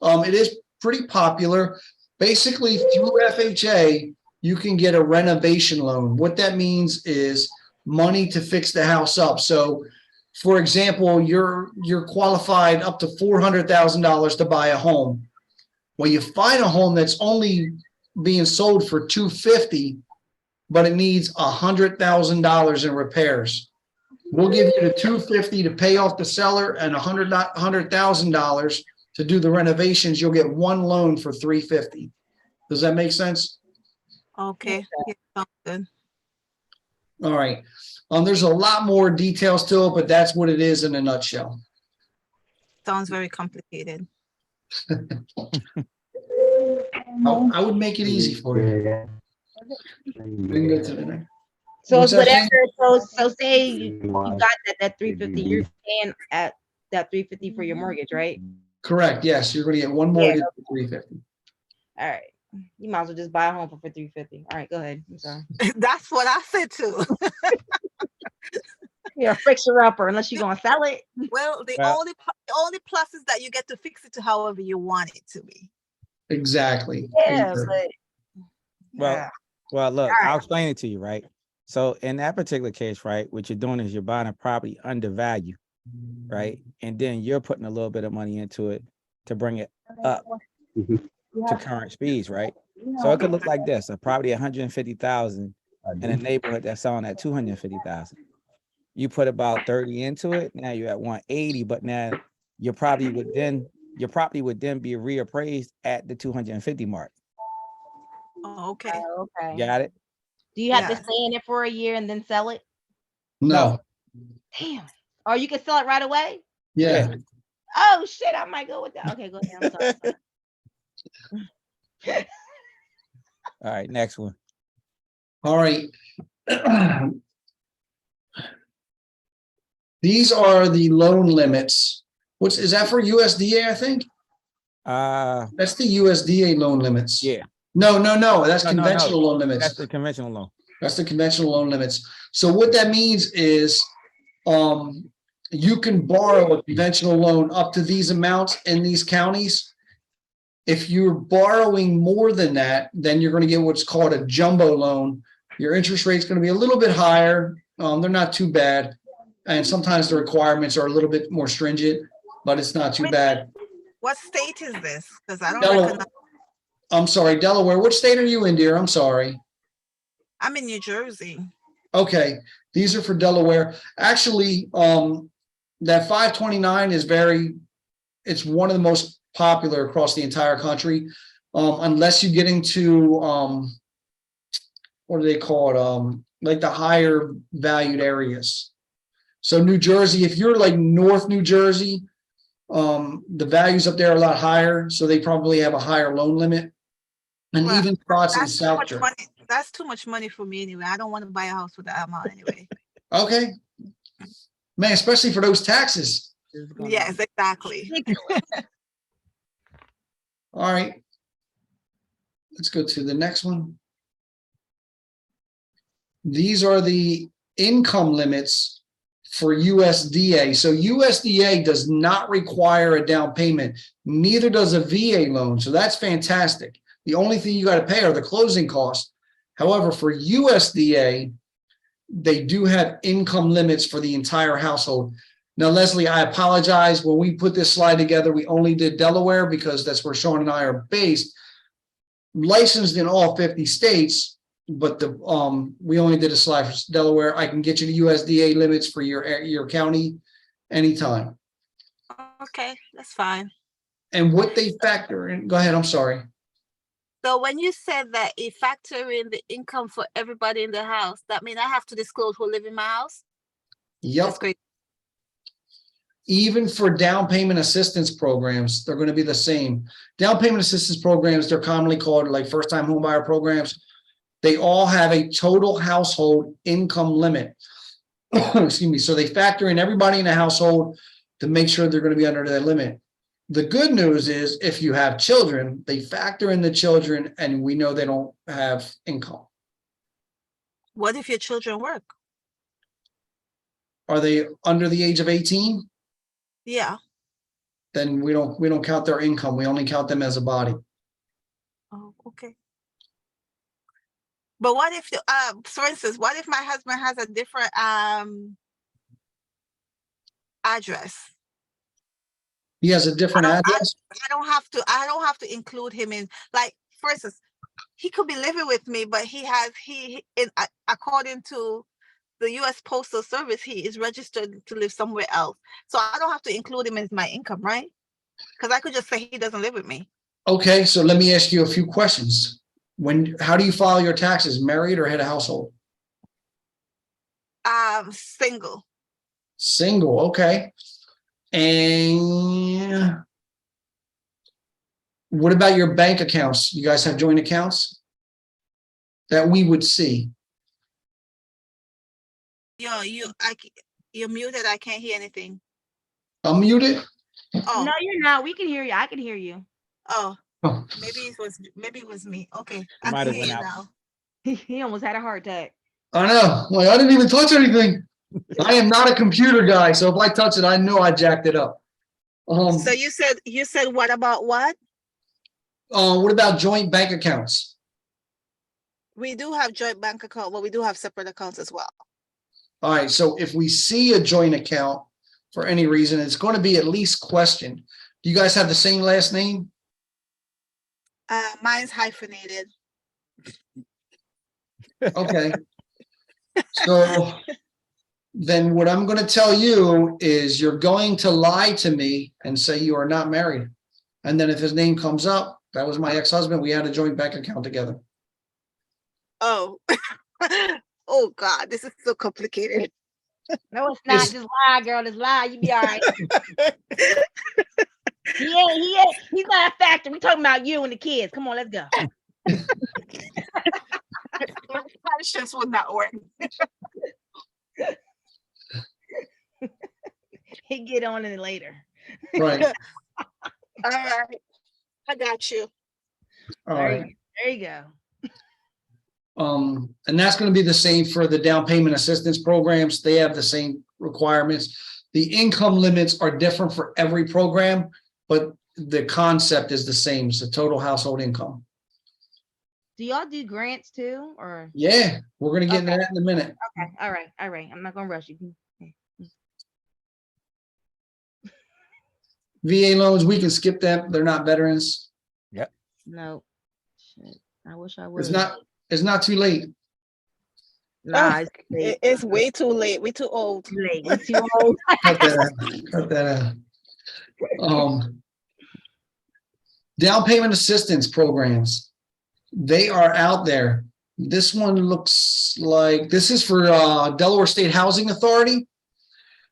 S2: It is pretty popular. Basically, through FHA, you can get a renovation loan. What that means is money to fix the house up. So, for example, you're qualified up to $400,000 to buy a home. Well, you find a home that's only being sold for $250,000, but it needs $100,000 in repairs. We'll give you the $250,000 to pay off the seller and $100,000 to do the renovations. You'll get one loan for $350,000. Does that make sense?
S3: Okay. Yeah, sounds good.
S2: All right. There's a lot more details to it, but that's what it is in a nutshell.
S3: Sounds very complicated.
S2: I would make it easy for you. We can go to the next.
S4: So
S2: What's
S4: it's
S2: that,
S4: whatever. So say you got that 350, you're paying at that 350 for your mortgage, right?
S2: Correct. Yes, you're going to get one mortgage for $350,000.
S4: All right. You might as well just buy a home for $350,000. All right, go ahead. I'm sorry.
S3: That's what I said too.
S4: You're a fixer-upper unless you're gonna sell it.
S3: Well, the
S1: Well-
S3: only plus is that you get to fix it to however you want it to be.
S2: Exactly.
S4: Yeah, but
S1: Well,
S3: Yeah.
S1: well, look,
S4: All right.
S1: I'll explain it to you, right? So in that particular case, right, what you're doing is you're buying a property undervalued, right? And then you're putting a little bit of money into it to bring it up to current speeds, right? So it could look like this: a property 150,000 in a neighborhood that's selling at 250,000. You put about 30 into it, now you're at 180, but now your property would then be reappraised at the 250 mark.
S3: Oh, okay.
S4: okay.
S1: Got it?
S4: Do you have to
S3: Yes.
S4: stay in it for a year and then sell it?
S2: No.
S4: Damn. Or you can sell it right away?
S2: Yeah.
S4: Oh shit, I might go with that. Okay, go ahead. I'm sorry.
S1: All right, next one.
S2: All right. These are the loan limits. Is that for USDA, I think? That's the USDA loan limits.
S1: Yeah.
S2: No. That's
S1: No.
S2: conventional loan limits.
S1: That's the conventional loan.
S2: That's the conventional loan limits. So what that means is you can borrow a conventional loan up to these amounts in these counties. If you're borrowing more than that, then you're going to get what's called a jumbo loan. Your interest rate is going to be a little bit higher. They're not too bad. And sometimes the requirements are a little bit more stringent, but it's not too bad.
S3: What state is this? Because I don't
S2: Delaware.
S3: recognize.
S2: I'm sorry, Delaware. What state are you in, dear? I'm sorry.
S3: I'm in New Jersey.
S2: Okay, these are for Delaware. Actually, that 529 is it's one of the most popular across the entire country, unless you get into what do they call it? Like the higher valued areas. So New Jersey, if you're like North New Jersey, the values up there are a lot higher, so they probably have a higher loan limit. And
S3: Well,
S2: even spots in
S3: That's too
S2: South
S3: much
S2: Jersey.
S3: money. That's too much money for me anyway. I don't want to buy a house with that amount anyway.
S2: Okay, man, especially for those taxes.
S3: Yes, exactly.
S2: All right, let's go to the next one. These are the income limits for USDA. So USDA does not require a down payment. Neither does a VA loan. So that's fantastic. The only thing you got to pay are the closing costs. However, for USDA, they do have income limits for the entire household. Now, Leslie, I apologize. When we put this slide together, we only did Delaware because that's where Sean and I are based. Licensed in all 50 states, but we only did a slide for Delaware. I can get you the USDA limits for your county anytime.
S3: Okay, that's fine.
S2: And what they factor in, go ahead, I'm sorry.
S3: So when you said that it factor in the income for everybody in the house, that means I have to disclose who live in my house?
S2: Yep.
S3: That's great.
S2: Even for down payment assistance programs, they're going to be the same. Down payment assistance programs, they're commonly called like first-time homebuyer programs. They all have a total household income limit. Excuse me. So they factor in everybody in the household to make sure they're going to be under that limit. The good news is if you have children, they factor in the children and we know they don't have income.
S3: What if your children work?
S2: Are they under the age of 18?
S3: Yeah.
S2: Then we don't count their income. We only count them as a body.
S3: Oh, okay. But what if, for instance, what if my husband has a different address?
S2: He has a different address.
S3: I don't have to include him in, like, for instance, he could be living with me, but according to the U.S. Postal Service, he is registered to live somewhere else. So I don't have to include him as my income, right? Because I could just say he doesn't live with me.
S2: Okay, so let me ask you a few questions. How do you file your taxes? Married or head of household?
S3: Single.
S2: Single, okay. And what about your bank accounts? You guys have joint accounts that we would see?
S3: You're muted. I can't hear anything.
S2: Unmuted?
S3: Oh.
S4: No, you're not. We can hear you. I can hear you.
S3: Oh.
S2: Oh.
S3: Maybe it was me. Okay.
S1: Might have
S3: I can hear
S1: went
S3: you
S1: out.
S3: now.
S4: He almost had a heart attack.
S2: I know. Like, I didn't even touch anything. I am not a computer guy, so if I touch it, I know I jacked it up.
S3: So you said what about what?
S2: What about joint bank accounts?
S3: We do have joint bank account, but we do have separate accounts as well.
S2: All right, so if we see a joint account for any reason, it's going to be at least questioned. Do you guys have the same last name?
S3: Mine's hyphenated.
S2: Okay. So then what I'm going to tell you is you're going to lie to me and say you are not married. And then if his name comes up, that was my ex-husband, we had a joint bank account together.
S3: Oh. Oh God, this is so complicated.
S4: No, it's not. Just lie, girl. Just lie. You be all right. He's not a factor. We talking about you and the kids. Come on, let's go.
S3: Conscience would not work.
S4: He get on it later.
S2: Right.
S3: All right. I got you.
S2: All right.
S4: There you go.
S2: And that's going to be the same for the down payment assistance programs. They have the same requirements. The income limits are different for every program, but the concept is the same. It's the total household income.
S4: Do y'all do grants too, or?
S2: Yeah, we're going to get into that in a minute.
S4: Okay. All right. I'm not going to rush you.
S2: VA loans, we can skip them. They're not veterans.
S4: No. Shit. I wish I would.
S2: It's not too late.
S4: Nah,
S3: it's way too late. We're too old.
S4: Late. We're too old.
S2: Cut that out. Down payment assistance programs. They are out there. This one looks like this is for Delaware State Housing Authority.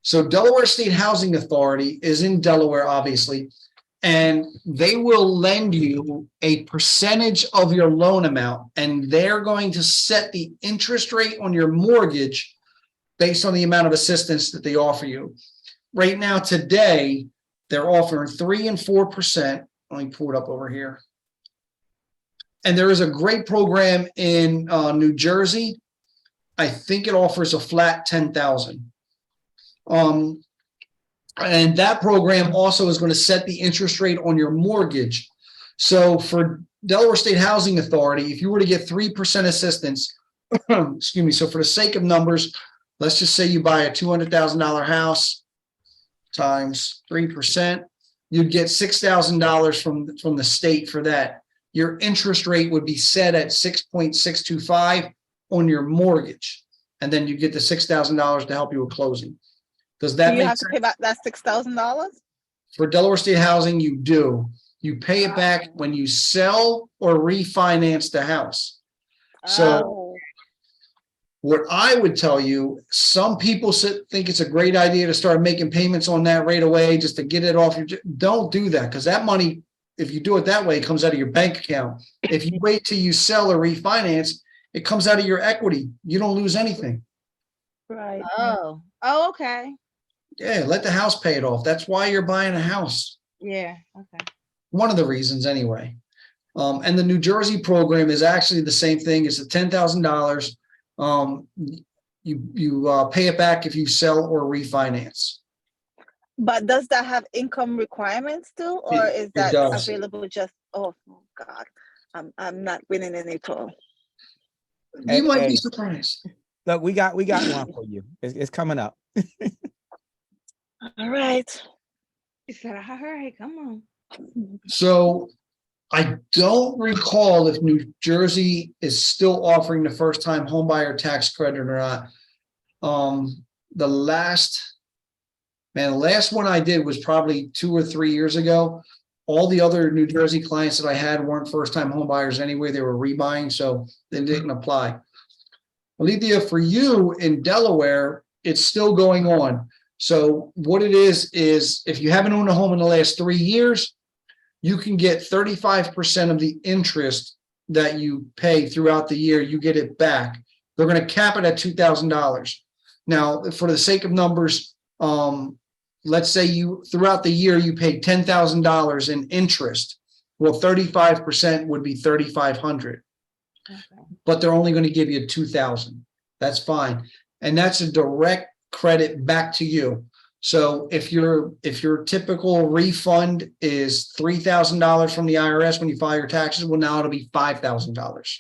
S2: So Delaware State Housing Authority is in Delaware, obviously, and they will lend you a percentage of your loan amount, and they're going to set the interest rate on your mortgage based on the amount of assistance that they offer you. Right now, today, they're offering 3% and 4%. Let me pull it up over here. And there is a great program in New Jersey. I think it offers a flat 10,000. And that program also is going to set the interest rate on your mortgage. So for Delaware State Housing Authority, if you were to get 3% assistance, excuse me, so for the sake of numbers, let's just say you buy a $200,000 house times 3%, you'd get $6,000 from the state for that. Your interest rate would be set at 6.625 on your mortgage. And then you get the $6,000 to help you with closing. Does that
S3: Do you
S2: make
S3: have to
S2: sense?
S3: pay back that $6,000?
S2: For Delaware State Housing, you do. You pay it back when you sell or refinance the house. So
S3: Oh,
S2: what I would tell you, some people think it's a great idea to start making payments on that right away just to get it off your. Don't do that, because that money, if you do it that way, it comes out of your bank account. If you wait till you sell or refinance, it comes out of your equity. You don't lose anything.
S3: right.
S4: Oh, oh, okay.
S2: Yeah, let the house pay it off. That's why you're buying a house.
S4: Yeah, okay.
S2: One of the reasons anyway. And the New Jersey program is actually the same thing. It's a $10,000. You pay it back if you sell or refinance.
S3: But does that have income requirements too, or
S2: It-
S3: is
S2: it
S3: that
S2: does.
S3: available just, oh God, I'm not winning any poll.
S2: You might
S1: Hey.
S2: be surprised.
S1: Look, we got one for you. It's coming up.
S3: All right.
S4: He said, all right, come on.
S2: So I don't recall if New Jersey is still offering the first time homebuyer tax credit or not. The last one I did was probably 2 or 3 years ago. All the other New Jersey clients that I had weren't first time homebuyers anyway. They were rebuying, so they didn't apply. Alethea, for you in Delaware, it's still going on. So what it is if you haven't owned a home in the last 3 years, you can get 35% of the interest that you pay throughout the year. You get it back. They're going to cap it at $2,000. Now, for the sake of numbers, let's say you throughout the year you paid $10,000 in interest. Well, 35% would be $3,500.
S4: Okay.
S2: But they're only going to give you $2,000. That's fine, and that's a direct credit back to you. So if your typical refund is $3,000 from the IRS when you file your taxes, well, now it'll be $5,000.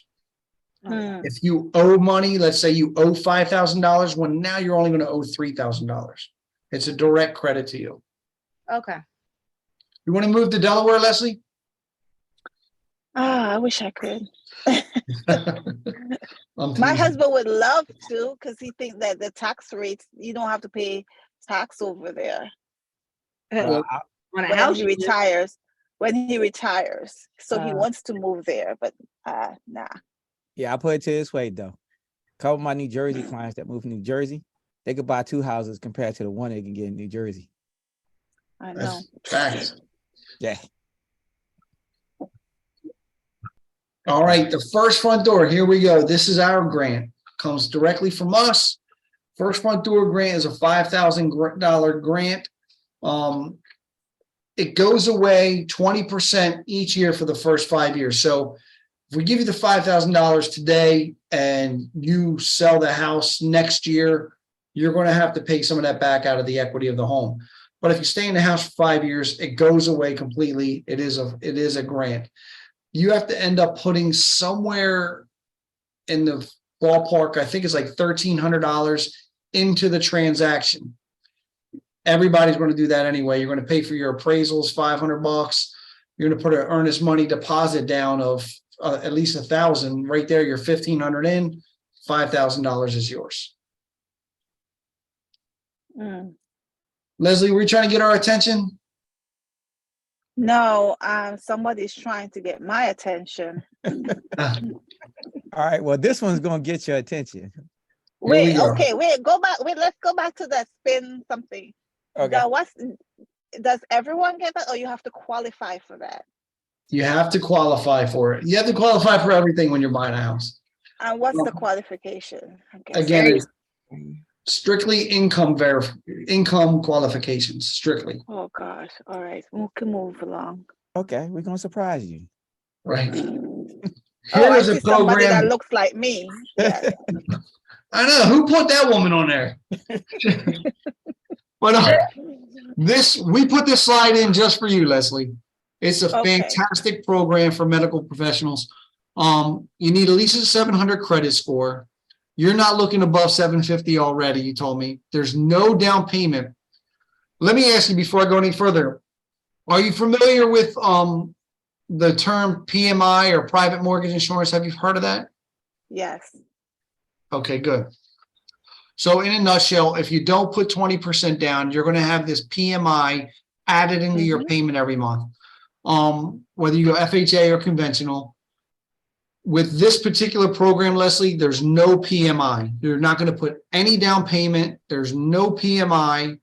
S3: Hmm.
S2: If you owe money, let's say you owe $5,000, well, now you're only going to owe $3,000. It's a direct credit to you.
S4: Okay.
S2: You want to move to Delaware, Leslie?
S3: I wish I could.
S2: I'm
S3: My
S2: teasing.
S3: husband would love to, because he thinks that the tax rates, you don't have to pay tax over there
S1: Well,
S4: On a
S3: when
S4: house,
S3: he
S4: you do.
S3: retires. When he retires, so he
S4: Uh.
S3: wants to move there, but nah.
S1: yeah, I put it to this way though. A couple of my New Jersey clients that moved from New Jersey, they could buy 2 houses compared to the one they can get in New Jersey.
S3: I know.
S2: That's facts.
S1: Yeah.
S2: All right, the first front door, here we go. This is our grant. Comes directly from us. First front door grant is a $5,000 grant. It goes away 20% each year for the first 5 years. So if we give you the $5,000 today and you sell the house next year, you're going to have to pay some of that back out of the equity of the home. But if you stay in the house for 5 years, it goes away completely. It is a grant. You have to end up putting somewhere in the ballpark, I think it's like $1,300 into the transaction. Everybody's going to do that anyway. You're going to pay for your appraisals, $500. You're going to put an earnest money deposit down of at least $1,000 right there. You're $1,500 in, $5,000 is yours.
S3: Mm.
S2: Leslie, were you trying to get our attention?
S3: No, somebody's trying to get my attention.
S1: All right. Well, this one's gonna get your attention.
S2: Here we
S3: Wait,
S2: go.
S3: okay, go back. Wait, let's go back to that spin something.
S1: Okay.
S3: Does everyone get that, or you have to qualify for that?
S2: You have to qualify for it. You have to qualify for everything when you're buying a house.
S3: And what's the qualification? I guess?
S2: Again, it's strictly income qualifications, strictly.
S3: Oh gosh. All right, we can move along.
S1: Okay, we're gonna surprise you.
S2: Right.
S3: Oh, I
S2: Here's
S3: see
S2: a
S3: somebody that
S2: program.
S3: looks like me. Yeah.
S2: I know, who put that woman on there? But we put this slide in just for you, Leslie. It's a
S3: Okay.
S2: fantastic program for medical professionals. You need at least a 700 credit score. You're not looking above 750 already, you told me. There's no down payment. Let me ask you before I go any further. Are you familiar with the term PMI or private mortgage insurance? Have you heard of that?
S3: Yes.
S2: Okay, good. So in a nutshell, if you don't put 20% down, you're going to have this PMI added into your payment every month. Whether you go FHA or conventional. With this particular program, Leslie, there's no PMI. You're not going to put any down payment. There's no PMI.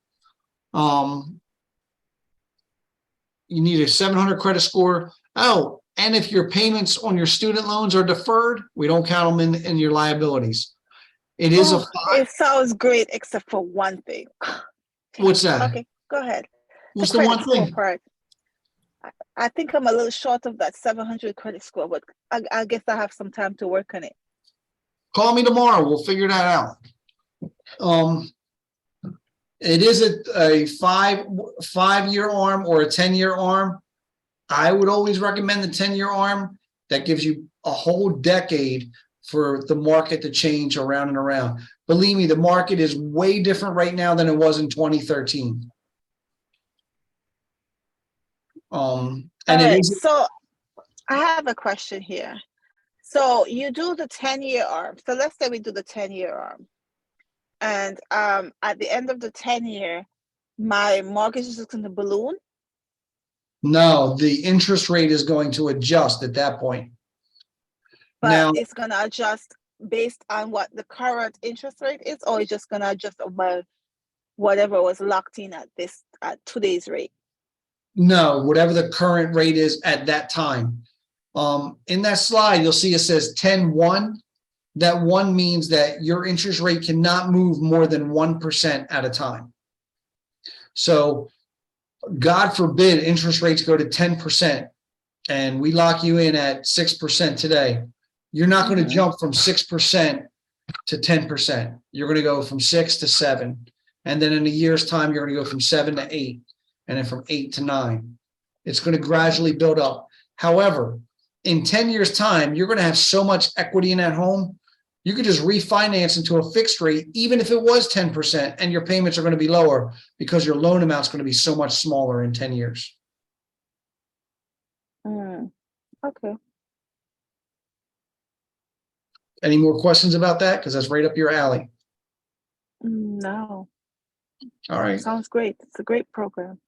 S2: You need a 700 credit score. Oh, and if your payments on your student loans are deferred, we don't count them in your liabilities. It is
S3: it sounds great, except for one thing.
S2: What's that?
S3: Okay, go ahead.
S2: What's the one thing?
S3: Part. I think I'm a little short of that 700 credit score, but I guess I have some time to work on it.
S2: Call me tomorrow. We'll figure that out. It is a 5-year arm or a 10-year arm. I would always recommend the 10-year arm. That gives you a whole decade for the market to change around and around. Believe me, the market is way different right now than it was in 2013.
S3: So I have a question here. So you do the 10-year arm. So let's say we do the 10-year arm. And at the end of the 10-year, my mortgage is going to balloon?
S2: No, the interest rate is going to adjust at that point.
S3: But
S2: now,
S3: it's going to adjust based on what the current interest rate is, or it's just going to adjust about whatever was locked in at today's rate?
S2: No, whatever the current rate is at that time. In that slide, you'll see it says 10-1. That 1 means that your interest rate cannot move more than 1% at a time. So God forbid interest rates go to 10% and we lock you in at 6% today. You're not going to jump from 6% to 10%. You're going to go from 6 to 7. And then in a year's time, you're going to go from 7 to 8. And then from 8 to 9. It's going to gradually build up. However, in 10 years' time, you're going to have so much equity in that home. You could just refinance into a fixed rate, even if it was 10%, and your payments are going to be lower because your loan amount is going to be so much smaller in 10 years.
S3: Okay.
S2: Any more questions about that? Because that's right up your alley.
S3: No.
S2: All right.
S3: Sounds great. It's a great program.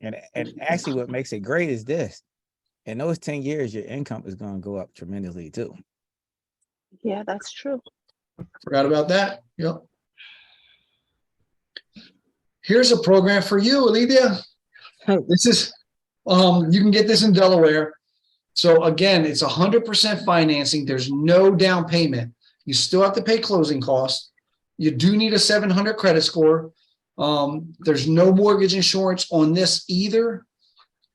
S1: And actually what makes it great is this. In those 10 years, your income is going to go up tremendously too.
S3: Yeah, that's true.
S2: Forgot about that. Yep. Here's a program for you, Olivia. This is, you can get this in Delaware. So again, it's 100% financing. There's no down payment. You still have to pay closing costs. You do need a 700 credit score. There's no mortgage insurance on this either.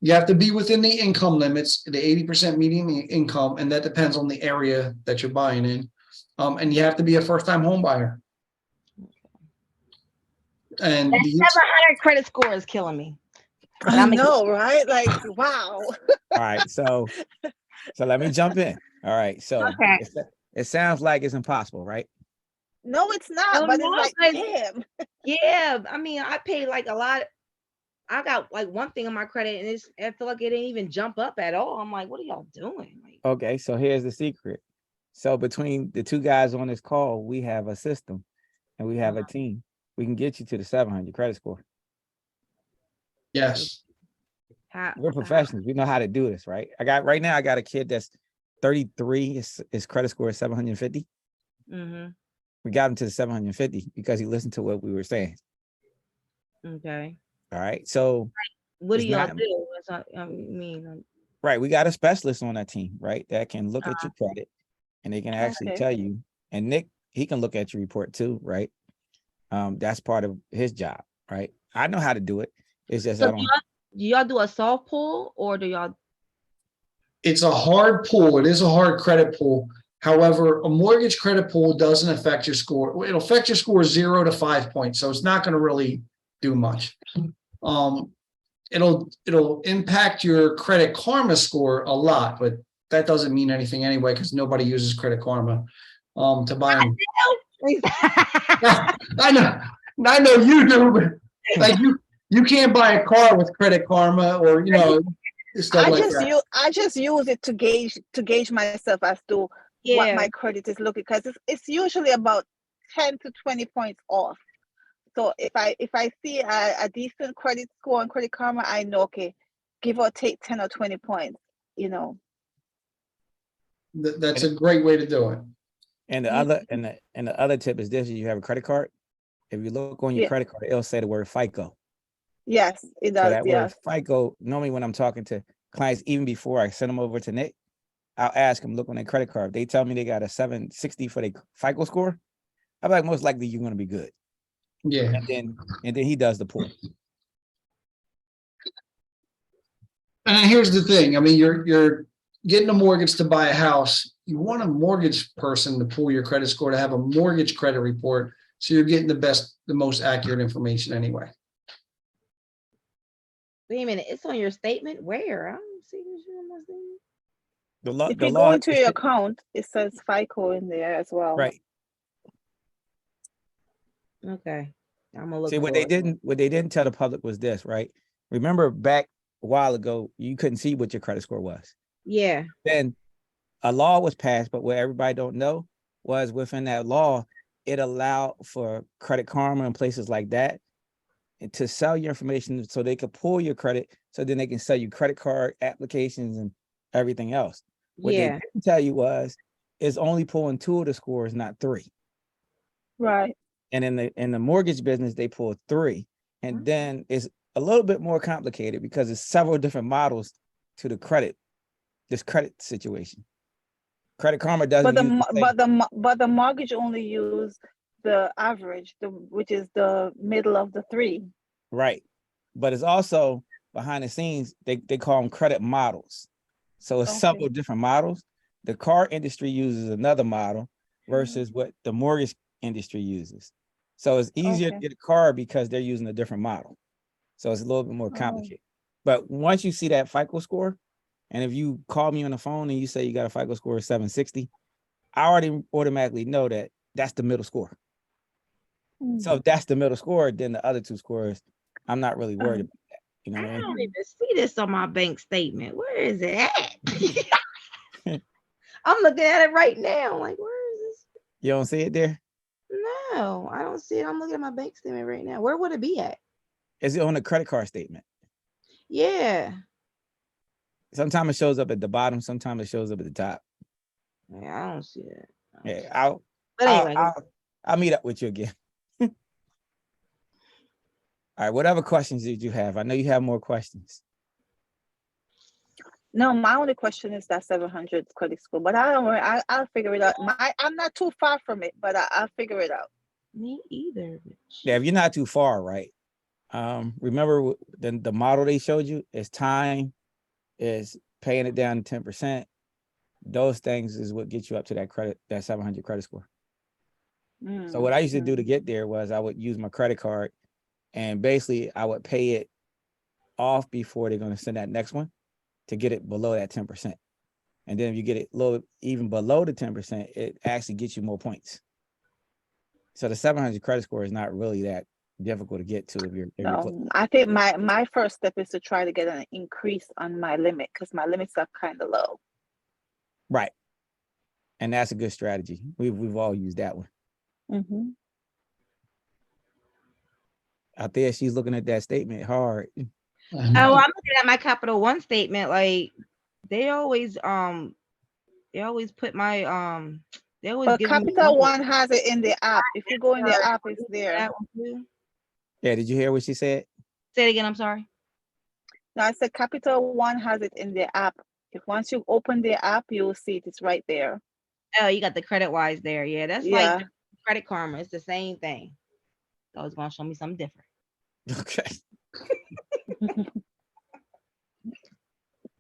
S2: You have to be within the income limits, the 80% median income, and that depends on the area that you're buying in. And you have to be a first-time home buyer. And
S4: that 700 credit score is killing me.
S3: I know, right? Like, wow.
S1: All right, so let me jump in. All right, so it sounds like it's impossible, right?
S3: No, it's not. But it's like, damn.
S4: Yeah, I mean, I paid like a lot. I got like one thing on my credit, and I feel like it didn't even jump up at all. I'm like, what are y'all doing? Like,
S1: okay, so here's the secret. So between the two guys on this call, we have a system and we have a team. We can get you to the 700 credit score.
S2: yes.
S1: We're professionals. We know how to do this, right? Right now I got a kid that's 33. His credit score is 750. We got him to the 750 because he listened to what we were saying.
S4: Okay.
S1: All right. So
S4: what do y'all do? I mean,
S1: right. We got a specialist on that team, right? That can look at your credit and they can actually tell you. And Nick, he can look at your report too, right? That's part of his job, right? I know how to do it. It's just
S4: so do y'all do a soft pull or do y'all?
S2: It's a hard pull. It is a hard credit pull. However, a mortgage credit pool doesn't affect your score. It'll affect your score 0 to 5 points. So it's not going to really do much. It'll impact your Credit Karma score a lot, but that doesn't mean anything anyway, because nobody uses Credit Karma to buy them. I know you do, but like you can't buy a car with Credit Karma or stuff like that.
S3: I just use it to gauge myself as to what my credit is looking, because it's usually about 10 to 20 points off. So if I see a decent credit score on Credit Karma, I know, okay, give or take 10 or 20 points,
S2: That's a great way to do it.
S1: And the other tip is this: you have a credit card. If you look on your credit card, it'll say the word FICO.
S3: Yes, it does.
S1: So that word FICO, normally when I'm talking to clients, even before I send them over to Nick, I'll ask them, look on their credit card. If they tell me they got a 760 for their FICO score, I'm like, most likely you're going to be good.
S2: Yeah.
S1: And then he does the pool.
S2: And here's the thing. I mean, you're getting a mortgage to buy a house. You want a mortgage person to pull your credit score, to have a mortgage credit report. So you're getting the most accurate information anyway.
S4: Wait a minute, it's on your statement. Where? I don't see this on my statement.
S3: If you go into your account, it says FICO in there as well.
S1: Right.
S4: Okay. I'm gonna look.
S1: See, what they didn't tell the public was this, right? Remember back a while ago, you couldn't see what your credit score was.
S4: Yeah.
S1: Then a law was passed, but what everybody don't know was within that law, it allowed for Credit Karma and places like that to sell your information so they could pull your credit, so then they can sell you credit card applications and everything else. What they didn't tell you was it's only pulling 2 of the scores, not 3.
S3: Right.
S1: And in the mortgage business, they pull 3. And then it's a little bit more complicated because it's several different models to this credit situation. Credit Karma doesn't
S3: but the mortgage only use the average, which is the middle of the 3.
S1: Right. But it's also behind the scenes, they call them credit models. So it's several different models. The car industry uses another model versus what the mortgage industry uses. So it's easier to get a car because they're using a different model. So it's a little bit more complicated. But once you see that FICO score, and if you call me on the phone and you say you got a FICO score of 760, I already automatically know that that's the middle score. So if that's the middle score, then the other 2 scores, I'm not really worried about that. You know what I mean?
S4: I don't even see this on my bank statement. Where is it at? I'm looking at it right now. Like, where is this?
S1: You don't see it there?
S4: No, I don't see it. I'm looking at my bank statement right now. Where would it be at?
S1: Is it on the credit card statement?
S4: Yeah.
S1: Sometimes it shows up at the bottom. Sometimes it shows up at the top.
S4: Yeah, I don't see it.
S1: Yeah, I'll meet up with you again. All right, whatever questions did you have? I know you have more questions.
S3: No, my only question is that 700 credit score, but I don't worry. I'll figure it out. I'm not too far from it, but I'll figure it out.
S4: Me either.
S1: Yeah, if you're not too far, right? Remember the model they showed you is time, is paying it down to 10%. Those things is what gets you up to that 700 credit score. So what I used to do to get there was I would use my credit card, and basically I would pay it off before they're going to send that next one to get it below that 10%. And then if you get it even below the 10%, it actually gets you more points. So the 700 credit score is not really that difficult to get to if you're
S3: I think my first step is to try to get an increase on my limit, because my limits are kind of low.
S1: Right. And that's a good strategy. We've all used that one. Out there, she's looking at that statement hard.
S4: Oh, I'm looking at my Capital One statement. Like they always put my they always
S3: but
S4: give
S3: Capital One has it in the app. If you go in the app, it's there.
S4: That one too.
S1: Yeah, did you hear what she said?
S4: Say it again, I'm sorry.
S3: No, I said Capital One has it in the app. If once you open the app, you'll see it. It's right there.
S4: Oh, you got the credit wise there. Yeah, that's like Credit Karma. It's the same thing. So it's gonna show me something different.
S1: Okay.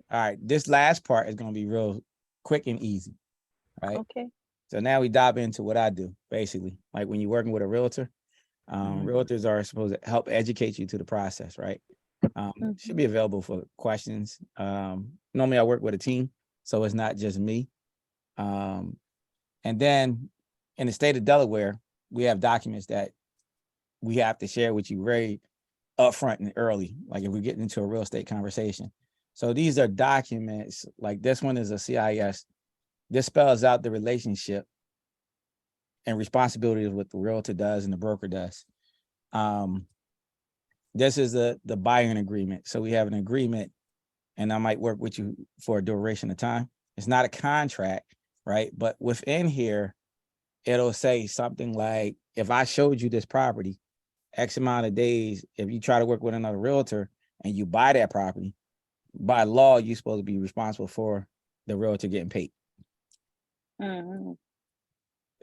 S1: All right, this last part is going to be real quick and easy. right?
S5: Okay.
S1: So now we dive into what I do, basically. Like when you're working with a realtor, realtors are supposed to help educate you to the process, right? Should be available for questions. Normally I work with a team, so it's not just me. And then in the state of Delaware, we have documents that we have to share with you very upfront and early, like if we get into a real estate conversation. So these are documents, like this one is a CIS. This spells out the relationship and responsibilities of what the realtor does and the broker does. This is the buying agreement. So we have an agreement, and I might work with you for a duration of time. It's not a contract, right? But within here, it'll say something like, if I showed you this property, X amount of days, if you try to work with another realtor and you buy that property, by law, you're supposed to be responsible for the realtor getting paid.
S5: Mhm.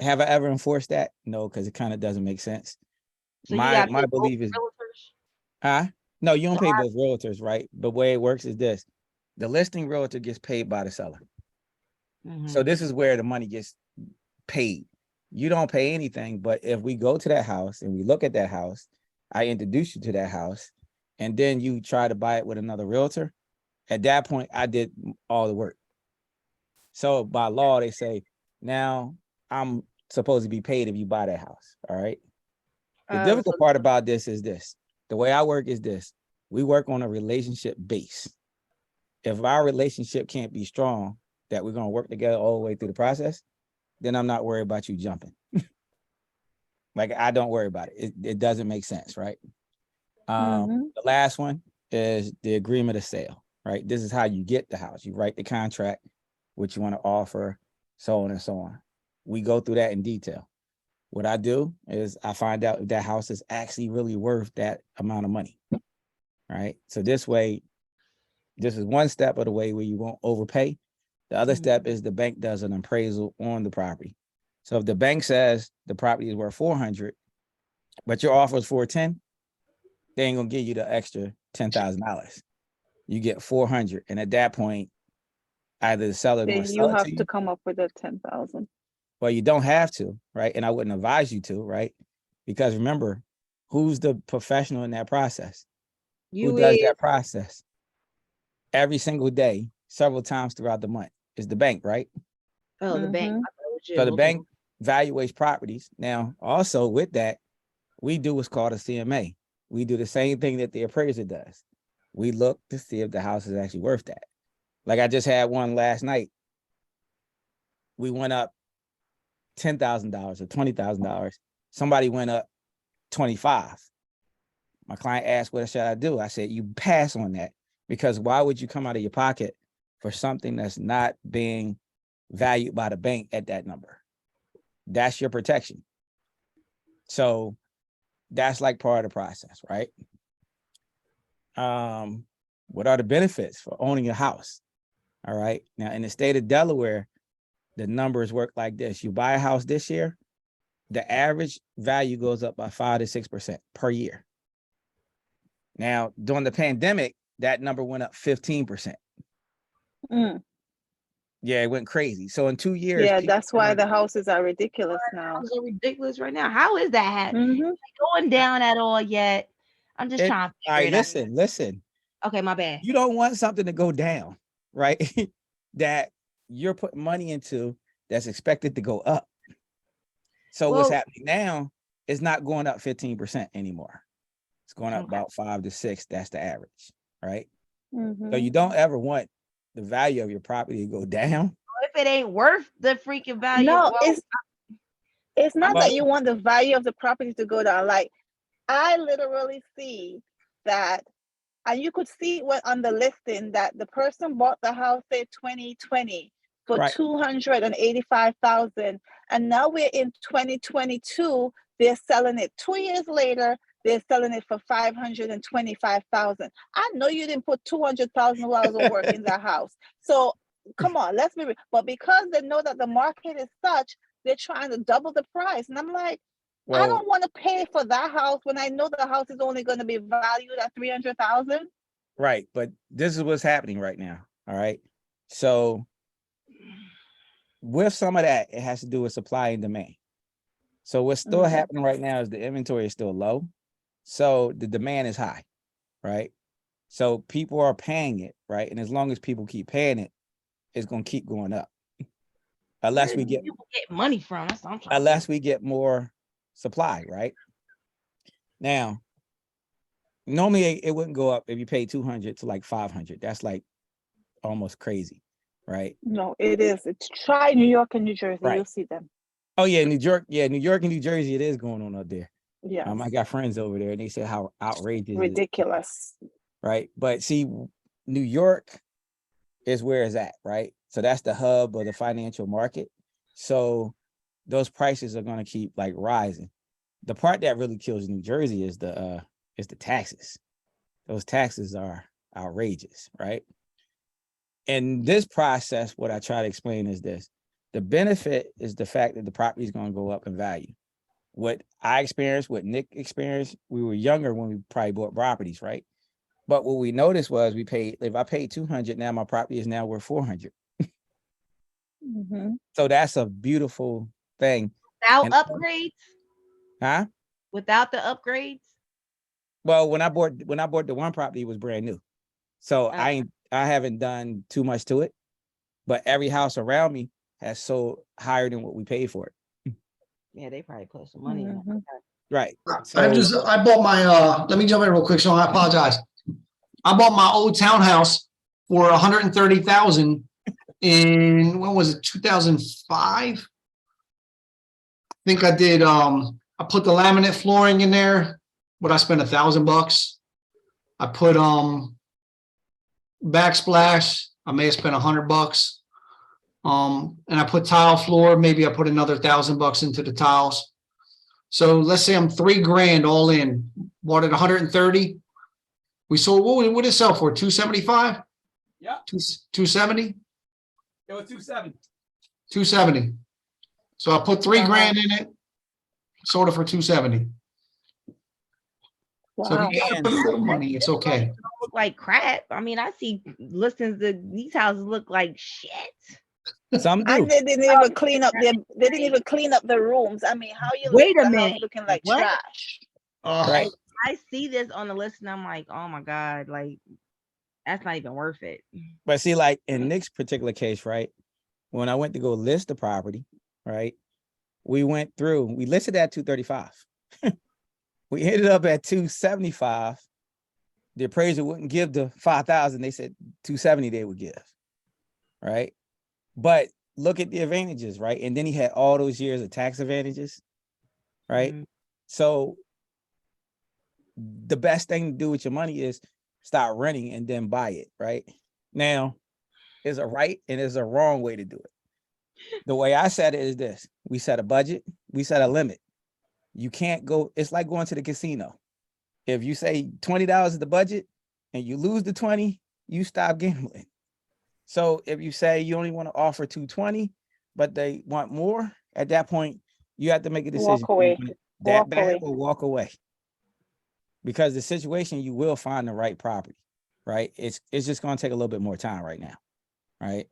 S1: Have I ever enforced that? No, because it kind of doesn't make sense.
S4: So you
S1: My
S4: got
S1: my belief is,
S4: realtors?
S1: no, you don't
S4: So
S1: pay both realtors, right? But the way it works is this: the listing realtor gets paid by the seller. So this is where the money gets paid. You don't pay anything, but if we go to that house and we look at that house, I introduce you to that house, and then you try to buy it with another realtor. At that point, I did all the work. So by law, they say, now I'm supposed to be paid if you buy that house. All right. The
S5: So
S1: difficult part about this is this. The way I work is this. We work on a relationship base. If our relationship can't be strong, that we're going to work together all the way through the process, then I'm not worried about you jumping. Like, I don't worry about it. It doesn't make sense, right? The last one is the agreement of sale, right? This is how you get the house. You write the contract, what you want to offer, so on and so on. We go through that in detail. What I do is I find out if that house is actually really worth that amount of money, right? So this way, this is one step of the way where you won't overpay. The other step is the bank does an appraisal on the property. So if the bank says the property is worth 400, but your offer is 410, they ain't gonna give you the extra $10,000. You get 400, and at that point, either the seller gonna
S5: then you
S1: sell it
S5: have
S1: to
S5: to
S1: you,
S5: come up with the 10,000.
S1: well, you don't have to, right? And I wouldn't advise you to, right? Because remember, who's the professional in that process? Who does that process every single day, several times throughout the month? Is the bank, right?
S4: Oh, the bank.
S5: Mhm.
S4: I thought it was you.
S1: So the
S4: Okay.
S1: bank valuates properties. Now, also with that, we do what's called a CMA. We do the same thing that the appraiser does. We look to see if the house is actually worth that. Like I just had one last night. We went up $10,000 or $20,000. Somebody went up 25. My client asked, what should I do? I said, you pass on that, because why would you come out of your pocket for something that's not being valued by the bank at that number? That's your protection. So that's like part of the process, right? What are the benefits for owning a house? All right. Now, in the state of Delaware, the numbers work like this. You buy a house this year, the average value goes up by 5 to 6% per year. Now, during the pandemic, that number went up 15%.
S5: Mm.
S1: Yeah, it went crazy. So in 2 years,
S5: Yeah,
S1: people
S5: that's why the houses are ridiculous now.
S4: Houses are ridiculous right now. How is that
S5: Mhm.
S4: going down at all yet? I'm just trying to
S1: all
S4: figure
S1: right,
S4: it out.
S1: listen.
S4: Okay, my bad.
S1: You don't want something to go down, right? That you're putting money into that's expected to go up. So what's
S4: Well-
S1: happening now is not going up 15% anymore. It's going up
S4: Okay.
S1: about 5 to 6. That's the average, right? So
S5: Mhm.
S1: you don't ever want the value of your property to go down.
S4: If it ain't worth the freaking value,
S5: No,
S4: well,
S5: it's not
S1: Well-
S5: that you want the value of the property to go down. Like, I literally see that, and you could see what on the listing that the person bought the house in 2020 for
S1: Right.
S5: 285,000, and now we're in 2022. They're selling it 2 years later. They're selling it for 525,000. I know you didn't put $200,000 of work in that house. So come on, let's be real. But because they know that the market is such, they're trying to double the price. And I'm like, I
S1: Well,
S5: don't want to pay for that house when I know the house is only going to be valued at 300,000.
S1: right. But this is what's happening right now. All right. So with some of that, it has to do with supply and demand. So what's still
S5: Mhm.
S1: happening right now is the inventory is still low. So the demand is high, right? So people are paying it, right? And as long as people keep paying it, it's going to keep going up. Unless
S4: Where
S1: we
S4: do
S1: get
S4: people get money from? That's what I'm trying to
S1: unless we get more supply, right? Now, normally it wouldn't go up if you pay 200 to like 500. That's like almost crazy, right?
S5: No, it is. It's try New York and New Jersey.
S1: Right.
S5: You'll see them.
S1: Oh yeah, New York and New Jersey, it is going on up there.
S5: Yes.
S1: I got friends over there, and they say how outrageous it is,
S5: Ridiculous.
S1: right? But see, New York is where it's at, right? So that's the hub of the financial market. So those prices are going to keep like rising. The part that really kills New Jersey is the taxes. Those taxes are outrageous, right? In this process, what I try to explain is this: the benefit is the fact that the property is going to go up in value. What I experienced, what Nick experienced, we were younger when we probably bought properties, right? But what we noticed was if I paid 200, now my property is now worth 400.
S5: Mhm.
S1: So that's a beautiful thing.
S4: without
S1: And
S4: upgrades.
S1: huh?
S4: Without the upgrades.
S1: Well, when I bought the one property, it was brand new. So I haven't done too much to it, but every house around me has sold higher than what we paid for it.
S4: Yeah, they probably put some money in it.
S5: Mhm.
S1: Right.
S2: I bought my, let me jump in real quick, Sean, I apologize. I bought my old townhouse for 130,000 in, when was it, 2005? I think I did, I put the laminate flooring in there, but I spent $1,000. I put, backsplash, I may have spent $100. And I put tile floor, maybe I put another $1,000 into the tiles. So let's say I'm $3,000 all in, bought it 130. We sold, what did it sell for? 275?
S1: Yeah.
S2: 270?
S1: It was 270.
S2: 270. So I put $3,000 in it, sold it for 270. So
S5: Wow.
S2: if you gotta put a little money, it's okay.
S4: Look like crap. I mean, I see listings that these houses look like shit.
S1: Some do.
S5: And they didn't even clean up their. They didn't even clean up the rooms. I mean, how you
S4: Wait
S5: leave
S4: a
S5: the house
S4: minute.
S5: looking like
S4: What?
S5: trash?
S1: Right.
S4: I see this on the list and I'm like, oh my God, like that's not even worth it.
S1: But see, like in Nick's particular case, right? When I went to go list the property, right? We listed at 235. We ended up at 275. The appraiser wouldn't give the 5,000. They said 270 they would give. Right. But look at the advantages, right? And then he had all those years of tax advantages. Right.
S4: Mhm.
S1: So the best thing to do with your money is start renting and then buy it. Right. Now, there's a right and there's a wrong way to do it. The way I said it is this: we set a budget, we set a limit. You can't go, it's like going to the casino. If you say $20 is the budget and you lose the 20, you stop gambling. So if you say you only want to offer 220, but they want more, at that point, you have to make a decision.
S5: Walk away.
S1: You want it that
S5: Walk
S1: bad
S5: away.
S1: or walk away. Because the situation, you will find the right property, right? It's just going to take a little bit more time right now, right?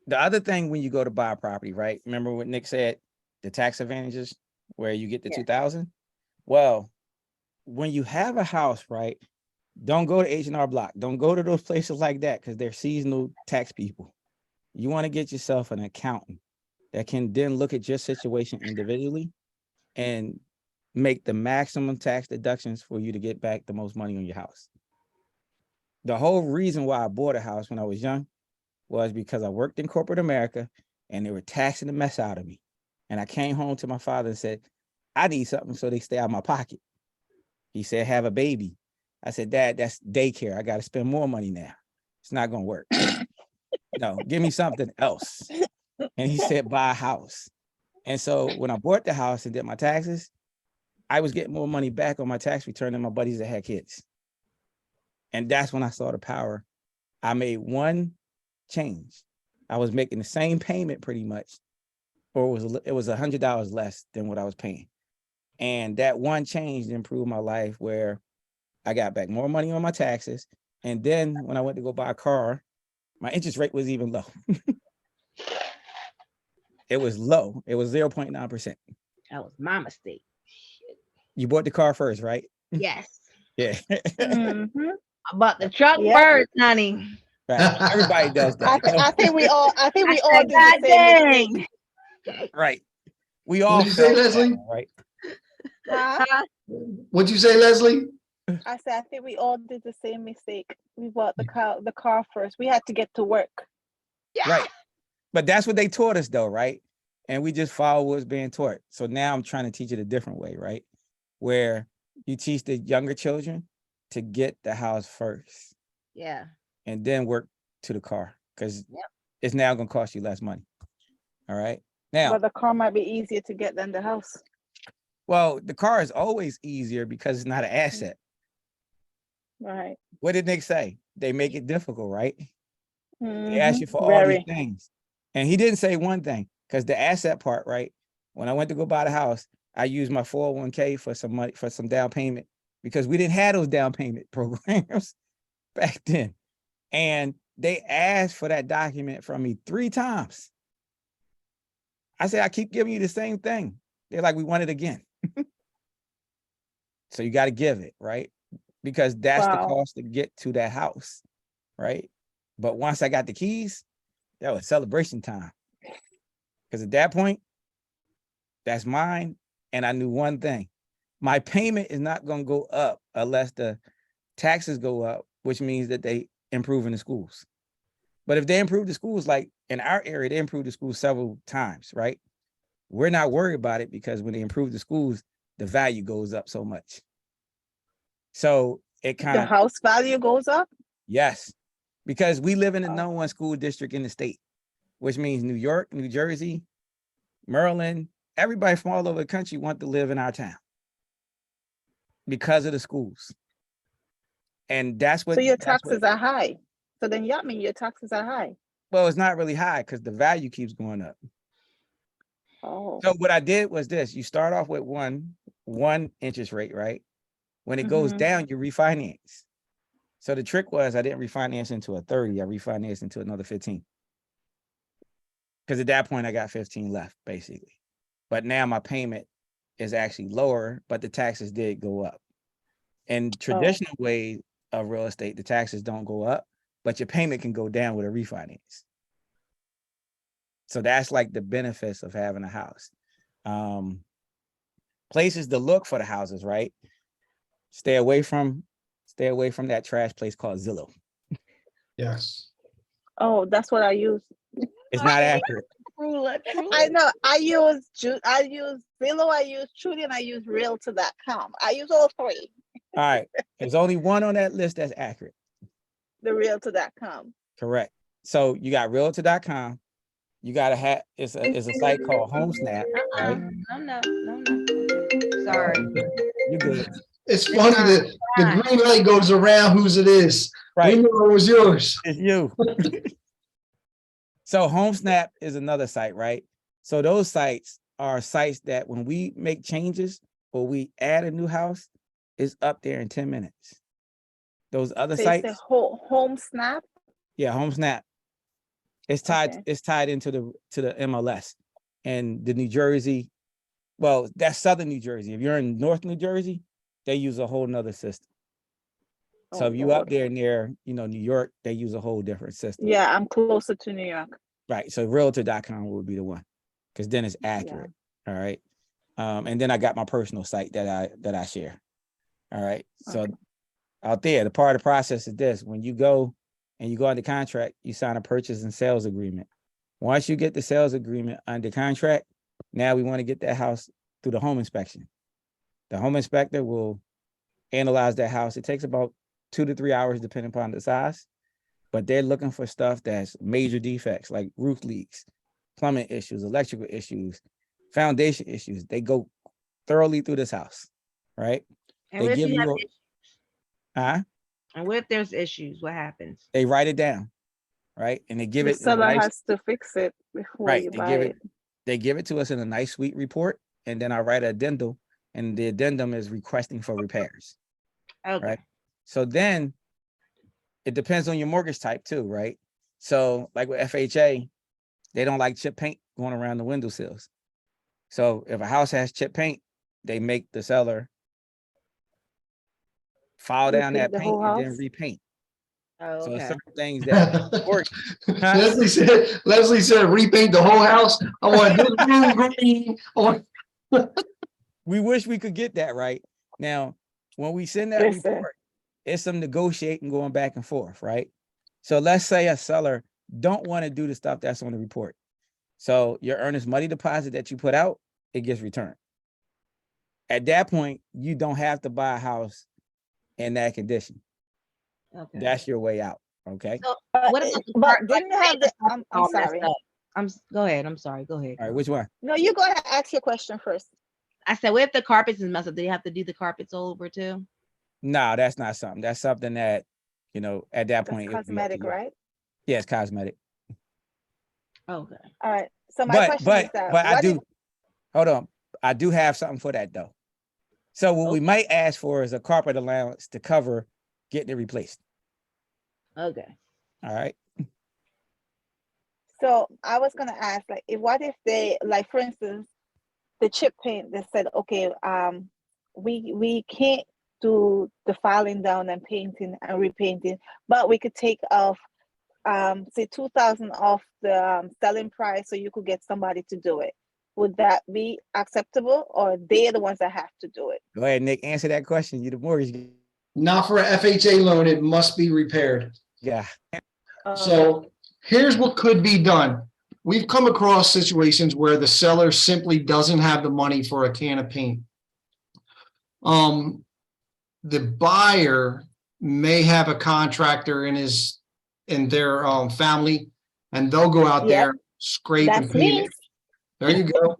S1: The other thing when you go to buy a property, right? Remember what Nick said, the tax advantages where you get the 2,000? Well, when you have a house, right? Don't go to H&R Block. Don't go to those places like that because they're seasonal tax people. You want to get yourself an accountant that can then look at your situation individually and make the maximum tax deductions for you to get back the most money on your house. The whole reason why I bought a house when I was young was because I worked in corporate America and they were taxing the mess out of me. And I came home to my father and said, I need something so they stay out of my pocket. He said, have a baby. I said, Dad, that's daycare. I got to spend more money now. It's not going to work. No, give me something else. And he said, buy a house. And so when I bought the house and did my taxes, I was getting more money back on my tax return than my buddies that had kids. And that's when I saw the power. I made one change. I was making the same payment pretty much, or it was $100 less than what I was paying. And that one change improved my life where I got back more money on my taxes. And then when I went to go buy a car, My interest rate was even low. It was low. It was 0.9%.
S4: That was my mistake.
S1: You bought the car first, right?
S4: Yes.
S1: Yeah.
S5: Mhm.
S4: I bought the truck
S5: Yep.
S4: first, honey.
S1: Right. Everybody does that.
S5: I think we all
S4: I
S5: did
S4: said,
S5: the
S4: God
S5: same mistake.
S4: dang.
S1: Right. We all
S2: What'd you say,
S1: felt that
S2: Leslie?
S1: one, right?
S5: Huh?
S4: Huh?
S2: What'd you say, Leslie?
S5: I said I think we all did the same mistake. We bought the car first. We had to get to work.
S1: Right. But that's what they taught us though, right? And we just follow what's being taught. So now I'm trying to teach it a different way, right? Where you teach the younger children to get the house first
S4: Yeah.
S1: and then work to the car because
S4: Yep.
S1: it's now going to cost you less money. All right. Now,
S5: But the car might be easier to get than the house.
S1: well, the car is always easier because it's not an asset.
S5: Right.
S1: What did Nick say? They make it difficult, right? They ask you
S5: Mhm.
S1: for all these
S5: Very.
S1: things. And he didn't say one thing because the asset part, right? When I went to go buy the house, I used my 401k for some money, for some down payment because we didn't have those down payment programs back then. And they asked for that document from me 3 times. I said, I keep giving you the same thing. They're like, we want it again. So you got to give it, right? Because that's the
S5: Wow.
S1: cost to get to that house, right? But once I got the keys, that was celebration time. Because at that point, that's mine. And I knew one thing. My payment is not going to go up unless the taxes go up, which means that they improve in the schools. But if they improve the schools, like in our area, they improved the schools several times, right? We're not worried about it because when they improve the schools, the value goes up so much. So it kind
S5: The
S1: of,
S5: house value goes up.
S1: yes, because we live in the
S5: Oh.
S1: number 1 school district in the state, which means New York, New Jersey, Maryland, everybody from all over the country want to live in our town because of the schools. And that's what,
S5: So your
S1: that's what,
S5: taxes are high. So then you mean your taxes are high.
S1: well, it's not really high because the value keeps going up.
S5: Oh.
S1: So what I did was this, you start off with one interest rate, right? When it goes
S5: Mhm.
S1: down, you refinance. So the trick was I didn't refinance into a 30, I refinanced into another 15. Because at that point I got 15 left, basically. But now my payment is actually lower, but the taxes did go up. In traditional way of real estate, the taxes don't go up, but your payment can go down with a refinance. So that's like the benefits of having a house. Places to look for the houses, right? Stay away from that trash place called Zillow.
S2: Yes.
S5: Oh, that's what I use.
S1: It's not accurate.
S5: I know. I use Zillow, I use Trudy, and I use Realtor.com. I use all 3.
S1: All right. There's only one on that list that's accurate.
S5: The Realtor.com.
S1: Correct. So you got Realtor.com. You gotta have it's a site called HomeSnap, right?
S4: No. Sorry.
S1: You good.
S2: It's funny that the
S4: fine.
S2: green light goes around whose it is.
S1: Right.
S2: We knew it was yours.
S1: It's you. So HomeSnap is another site, right? So those sites are sites that when we make changes or we add a new house, it's up there in 10 minutes. Those other
S5: So it's
S1: sites,
S5: the home snap.
S1: yeah, HomeSnap. It's tied,
S5: Okay.
S1: it's tied into the MLS and the New Jersey. Well, that's Southern New Jersey. If you're in North New Jersey, they use a whole nother system. So
S5: Oh,
S1: if you up
S5: Lord.
S1: there near, New York, they use a whole different system.
S5: Yeah, I'm closer to New York.
S1: Right. So Realtor.com would be the one because then it's accurate. All right. And then I got my personal site that I share. All right. So
S5: Okay.
S1: out there, the part of the process is this: when you go and you go under contract, you sign a purchase and sales agreement. Once you get the sales agreement under contract, now we want to get that house through the home inspection. The home inspector will analyze that house. It takes about 2 to 3 hours, depending upon the size, but they're looking for stuff that's major defects like roof leaks, plumbing issues, electrical issues, foundation issues. They go thoroughly through this house, right?
S4: And
S1: They
S4: what if
S1: give
S4: you have
S1: you,
S4: issues?
S1: huh?
S4: And what if there's issues? What happens?
S1: They write it down, right? And they give
S5: The
S1: it in a
S5: seller
S1: nice,
S5: has to fix it before
S1: right?
S5: you
S1: They
S5: buy
S1: give
S5: it.
S1: it, they give it to us in a nice sweet report, and then I write an addendum, and the addendum is requesting for repairs,
S4: Okay.
S1: right? So then it depends on your mortgage type too, right? So like with FHA, they don't like chip paint going around the windowsills. So if a house has chip paint, they make the seller file down
S5: Repaint
S1: that
S5: the
S1: paint
S5: whole
S1: and then
S5: house?
S1: repaint.
S4: Oh,
S1: So
S4: okay.
S1: certain things that work. Huh?
S2: Leslie said, repaint the whole house. I want this room green. I want
S1: We wish we could get that right. Now, when we send that
S5: Listen.
S1: report, it's some negotiating going back and forth, right? So let's say a seller don't want to do the stuff that's on the report. So your earnest money deposit that you put out, it gets returned. At that point, you don't have to buy a house in that condition.
S4: Okay.
S1: That's your way out. Okay.
S4: So
S5: But,
S4: what about the
S5: but
S4: part, like,
S5: didn't you have
S4: say the
S5: the,
S4: stuff
S5: I'm
S4: all messed
S5: sorry.
S4: up? Go ahead. I'm sorry. Go ahead.
S1: All right.
S4: girl.
S1: Which one?
S5: No, you go ahead and ask your question first.
S4: I said, what if the carpets is messed up? Do you have to do the carpets all over too?
S1: No, that's not something. That's something that, at that
S5: That's
S1: point, it would be up to
S5: cosmetic,
S1: you.
S5: right?
S1: Yeah, it's cosmetic.
S4: Okay.
S5: All right. So my question is that
S1: But I
S5: what
S1: do,
S5: if,
S1: hold on. I do have something for that though. So what we
S4: Okay.
S1: might ask for is a carpet allowance to cover getting it replaced.
S4: Okay.
S1: All right.
S5: so I was gonna ask, like, what if they, like, for instance, the chip paint, they said, okay, we can't do the filing down and painting and repainting, but we could take off say 2,000 off the selling price so you could get somebody to do it. Would that be acceptable, or they're the ones that have to do it?
S1: Go ahead, Nick. Answer that question. You the mortgage
S2: not for an FHA loan. It must be repaired.
S1: guy.
S2: So here's what could be done. We've come across situations where the seller simply doesn't have the money for a can of paint. The buyer may have a contractor in their family, and they'll go out
S5: Yep.
S2: there, scrape and
S5: That's
S2: paint
S5: me.
S2: it. There you go.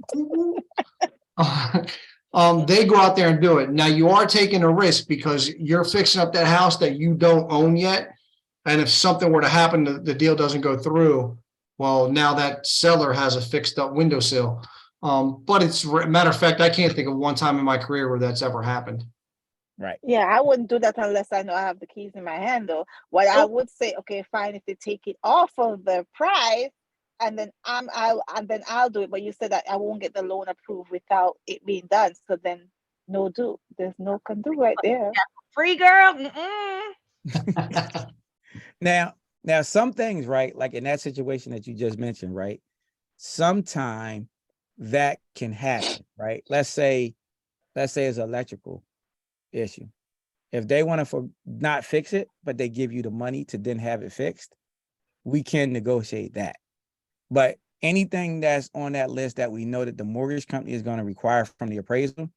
S2: They go out there and do it. Now you are taking a risk because you're fixing up that house that you don't own yet. And if something were to happen, the deal doesn't go through. Well, now that seller has a fixed up windowsill. But it's matter of fact, I can't think of one time in my career where that's ever happened.
S1: Right.
S5: Yeah, I wouldn't do that unless I know I have the keys in my hand, though. What I would say, okay, fine, if they take it off of the price, and then I'll do it. But you said that I won't get the loan approved without it being done. So then no do. There's no can do right there.
S4: Free girl. Mm-mm.
S1: Now some things, right? Like in that situation that you just mentioned, right? Sometime that can happen, right? Let's say it's an electrical issue. If they want to not fix it, but they give you the money to then have it fixed, we can negotiate that. But anything that's on that list that we know that the mortgage company is going to require from the appraisal,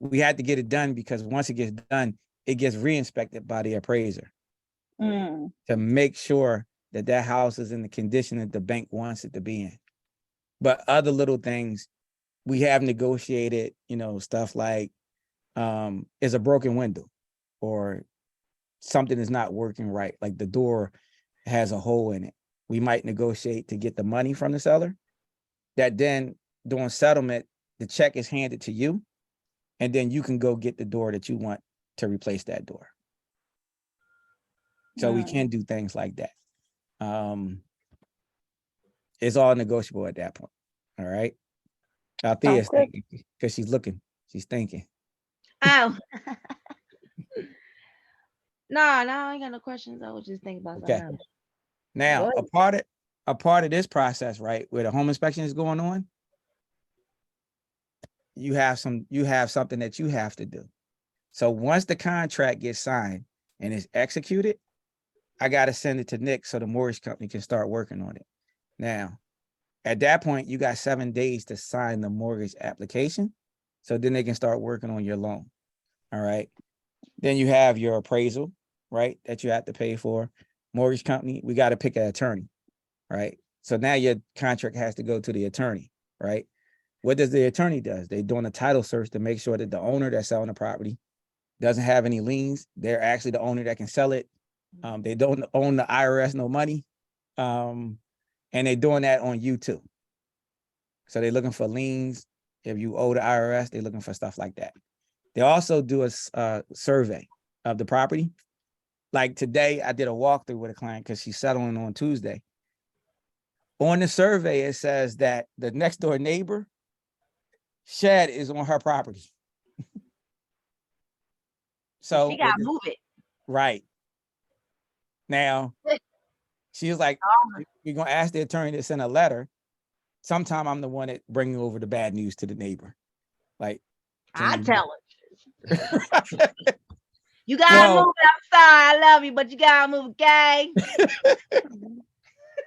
S1: we had to get it done, because once it gets done, it gets re-inspected by the appraiser to make sure that that house is in the condition that the bank wants it to be in. But other little things, we have negotiated, stuff like is a broken window, or something is not working right, like the door has a hole in it. We might negotiate to get the money from the seller, that then during settlement, the check is handed to you, and then you can go get the door that you want to replace that door. So we can do things like that. It's all negotiable at that point. All right. Althea's thinking, because she's thinking.
S4: Oh. No, I ain't got no questions. I was just thinking about something else.
S1: Now,
S4: Go
S1: a part of this process, right, where the home inspection is going on, you have something that you have to do. So once the contract gets signed and is executed, I got to send it to Nick so the mortgage company can start working on it. Now, at that point, you got 7 days to sign the mortgage application, so then they can start working on your loan. All right. Then you have your appraisal, right, that you have to pay for. Mortgage company, we got to pick an attorney, right? So now your contract has to go to the attorney, right? What does the attorney do? They're doing a title search to make sure that the owner that's selling the property doesn't have any liens. They're actually the owner that can sell it. They don't own the IRS no money. And they're doing that on you too. So they're looking for liens. If you owe the IRS, they're looking for stuff like that. They also do a survey of the property. Like today, I did a walkthrough with a client because she's settling on Tuesday. On the survey, it says that the next door neighbor shed is on her property. So
S4: She gotta move it.
S1: right now, she was like,
S4: Oh.
S1: "You're gonna ask the attorney to send a letter. Sometime I'm the one that bringing over the bad news to the neighbor. Like,
S4: I
S1: can
S4: tell her.
S1: you-
S4: You gotta
S1: Well-
S4: move it. I'm sorry, I love you, but you gotta move it, gang.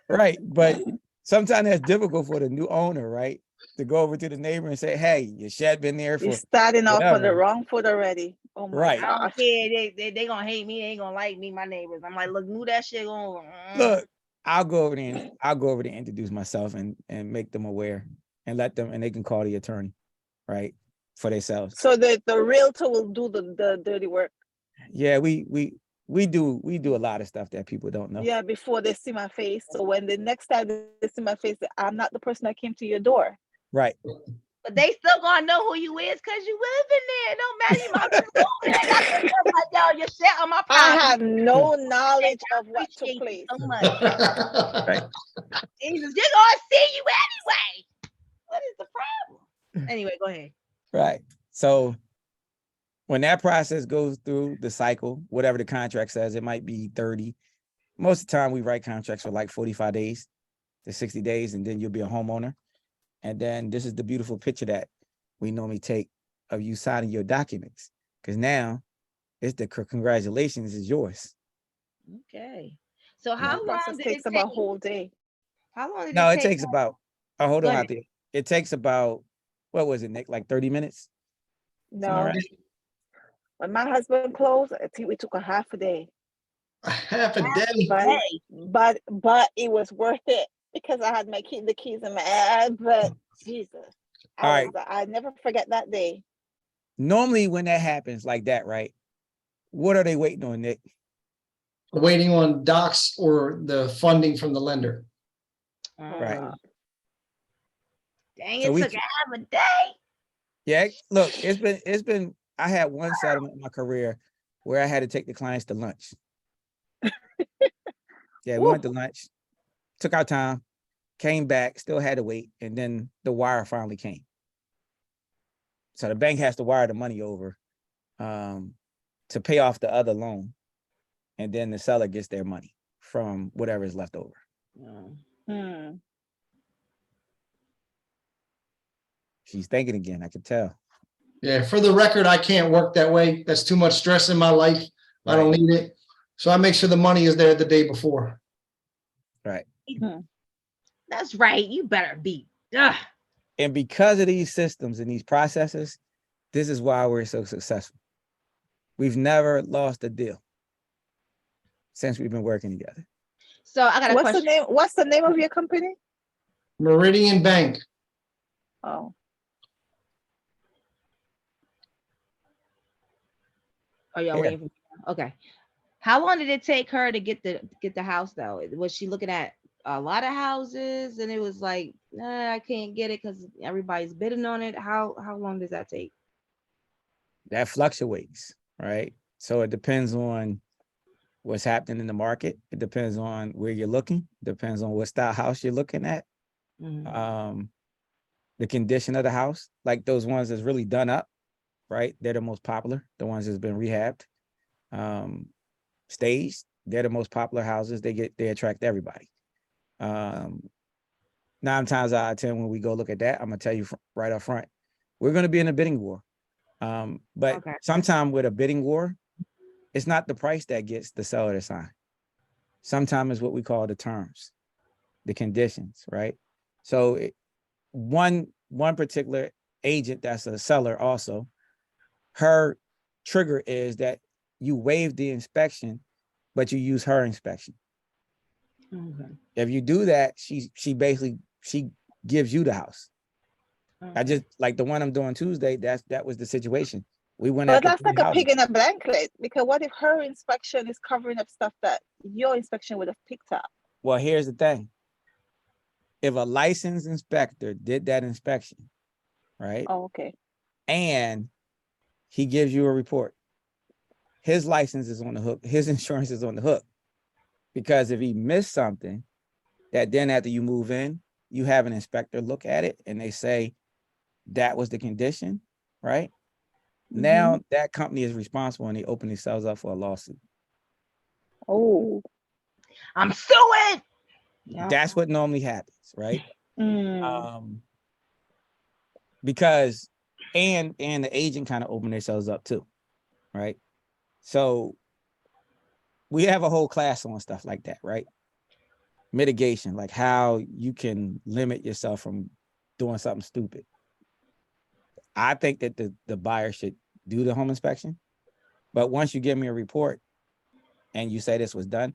S1: right, but sometimes that's difficult for the new owner, right, to go over to the neighbor and say, "Hey, your shed been there
S5: You're
S1: for
S5: starting off on the
S1: whatever."
S5: wrong foot already. Oh my
S1: Right.
S4: I don't
S5: gosh.
S4: care. They gonna hate me. They ain't gonna like me, my neighbors. I'm like, look, move that shit on.
S1: Look, I'll go over there and introduce myself and make them aware and let them, and they can call the attorney, right, for themselves.
S5: So the realtor will do the dirty work.
S1: Yeah, we do a lot of stuff that people don't know.
S5: Yeah, before they see my face. So when the next time they see my face, I'm not the person that came to your door.
S1: Right.
S4: But they still gonna know who you is because you live in there. It don't matter. You might be over there. I can tell like, yo, your shit on my
S5: I
S4: property.
S5: have no knowledge of what took
S4: Appreciate you
S5: place.
S4: so much. Jesus, you're gonna see you anyway. What is the problem? Anyway, go ahead.
S1: Right. So when that process goes through the cycle, whatever the contract says, it might be 30. Most of the time we write contracts for like 45 days to 60 days, and then you'll be a homeowner. And then this is the beautiful picture that we normally take of you signing your documents. Because now it's the congratulations is yours.
S4: Okay. So
S5: That
S4: how long
S5: process
S4: did
S5: takes
S4: it
S5: about a
S4: take?
S5: whole day.
S4: How long did
S1: No,
S4: it
S1: it
S4: take?
S1: takes about, hold
S4: Go
S1: on
S4: ahead.
S1: out there. It takes about, what was it, Nick? Like 30 minutes? Something
S5: No,
S1: like that?
S5: when my husband closed, I think we took a half a day.
S2: Half a day.
S5: But it was worth it because I had the keys in my hand. But Jesus,
S1: All right.
S5: I never forget that day.
S1: Normally when that happens like that, right? What are they waiting on, Nick?
S2: Waiting on docs or the funding from the lender.
S1: Right.
S4: Dang,
S1: So
S4: it
S1: we
S4: took half a day.
S1: Yeah, look, it's been I had one settlement in my career where I had to take the clients to lunch. Yeah, we went to lunch, took our time, came back, still had to wait, and then the wire finally came. So the bank has to wire the money over to pay off the other loan, and then the seller gets their money from whatever is left over.
S5: Hmm.
S1: She's thinking again, I could tell.
S2: Yeah, for the record, I can't work that way. That's too much stress in my life. I don't need it. So I make sure the money is there the day before.
S1: Right.
S4: That's right. You better be. Ugh.
S1: And because of these systems and these processes, this is why we're so successful. We've never lost a deal since we've been working together.
S4: So I got a question.
S5: What's the name of your company?
S2: Meridian Bank.
S5: Oh,
S4: Oh, y'all waiting for me? Okay. How long did it take her to get the house though? Was she looking at a lot of houses and it was like, nah, I can't get it because everybody's bidding on it? How long does that take?
S1: That fluctuates, right? So it depends on what's happening in the market. It depends on where you're looking. Depends on what style house you're looking at. The condition of the house, like those ones that's really done up, right? They're the most popular. The ones that's been rehabbed, staged. They're the most popular houses. They attract everybody. 9 times out of 10, when we go look at that, I'm gonna tell you right up front, we're gonna be in a bidding war. But sometimes with a bidding war, it's not the price that gets the seller to sign. Sometimes it's what we call the terms, the conditions, right? So one particular agent that's a seller also, her trigger is that you waive the inspection, but you use her inspection. If you do that, she gives you the house. I just like the one I'm doing Tuesday. That was the situation. We went
S5: but
S1: after
S5: that's
S1: 3
S5: like a
S1: houses.
S5: pig in a blanket, because what if her inspection is covering up stuff that your inspection would have picked up?
S1: Well, here's the thing. If a licensed inspector did that inspection, right?
S5: Oh, okay.
S1: And he gives you a report, his license is on the hook. His insurance is on the hook. Because if he missed something, that then after you move in, you have an inspector look at it and they say that was the condition, right? Now that company is responsible and they open themselves up for a lawsuit.
S5: Oh.
S4: I'm suing. Yeah.
S1: That's what normally happens, right?
S5: Mm.
S1: Because and the agent kind of open themselves up too, right? So we have a whole class on stuff like that, right? Mitigation, like how you can limit yourself from doing something stupid. I think that the buyer should do the home inspection, but once you give me a report and you say this was done,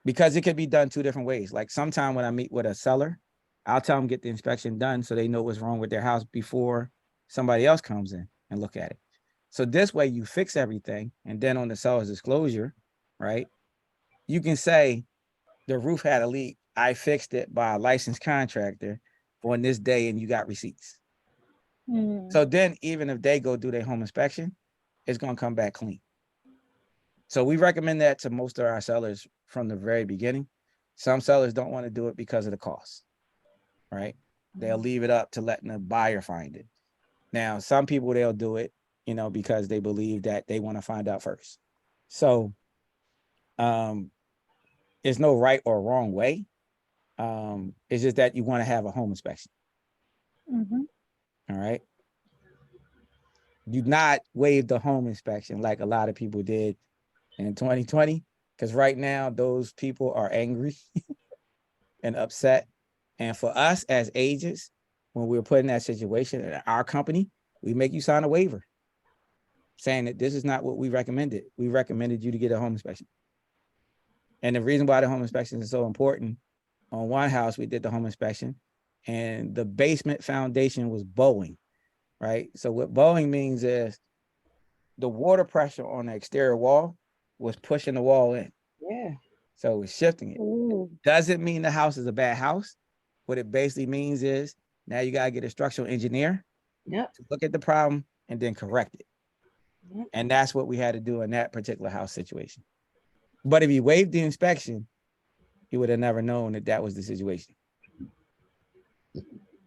S1: because it could be done two different ways. Like sometime when I meet with a seller, I'll tell them get the inspection done so they know what's wrong with their house before somebody else comes in and look at it. So this way you fix everything, and then on the seller's disclosure, right, you can say the roof had a leak. I fixed it by a licensed contractor on this day, and you got receipts. So then even if they go do their home inspection, it's going to come back clean. So we recommend that to most of our sellers from the very beginning. Some sellers don't want to do it because of the cost, right? They'll leave it up to letting the buyer find it. Now, some people, they'll do it, you know, because they believe that they want to find out first. So there's no right or wrong way. It's just that you want to have a home inspection. All right. Do not waive the home inspection like a lot of people did in 2020, because right now those people are angry and upset. And for us as agents, when we're put in that situation in our company, we make you sign a waiver saying that this is not what we recommended. We recommended you to get a home inspection. And the reason why the home inspection is so important, on one house, we did the home inspection and the basement foundation was bowing, right? So what bowing means is the water pressure on the exterior wall was pushing the wall in.
S4: Yeah.
S1: So it's shifting it.
S5: Ooh.
S1: Doesn't mean the house is a bad house. What it basically means is now you got to get a structural engineer
S4: Yep.
S1: to look at the problem and then correct it.
S4: Yep.
S1: And that's what we had to do in that particular house situation. But if he waived the inspection, he would have never known that that was the situation.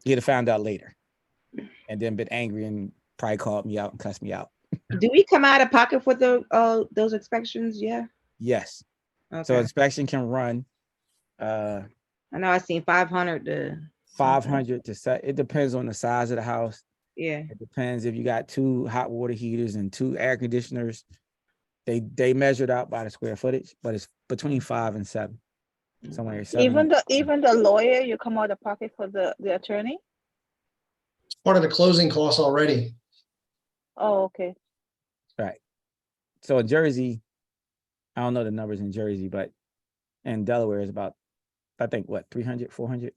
S1: He'd have found out later and then been angry and probably called me out and cussed me out.
S4: Do we come out of pocket for the those inspections? Yeah.
S1: Yes.
S4: Okay.
S1: So inspection can run
S4: I know I seen 500 to
S1: 500 to set. It depends on the size of the house.
S4: yeah.
S1: It depends if you got 2 hot water heaters and 2 air conditioners. They measured out by the square footage, but it's between 5 and 7. Somewhere 7.
S5: Even the lawyer, you come out of pocket for the attorney?
S2: Part of the closing costs already.
S5: Oh, okay.
S1: Right. So in Jersey, I don't know the numbers in Jersey, but in Delaware is about, I think, what, 300, 400?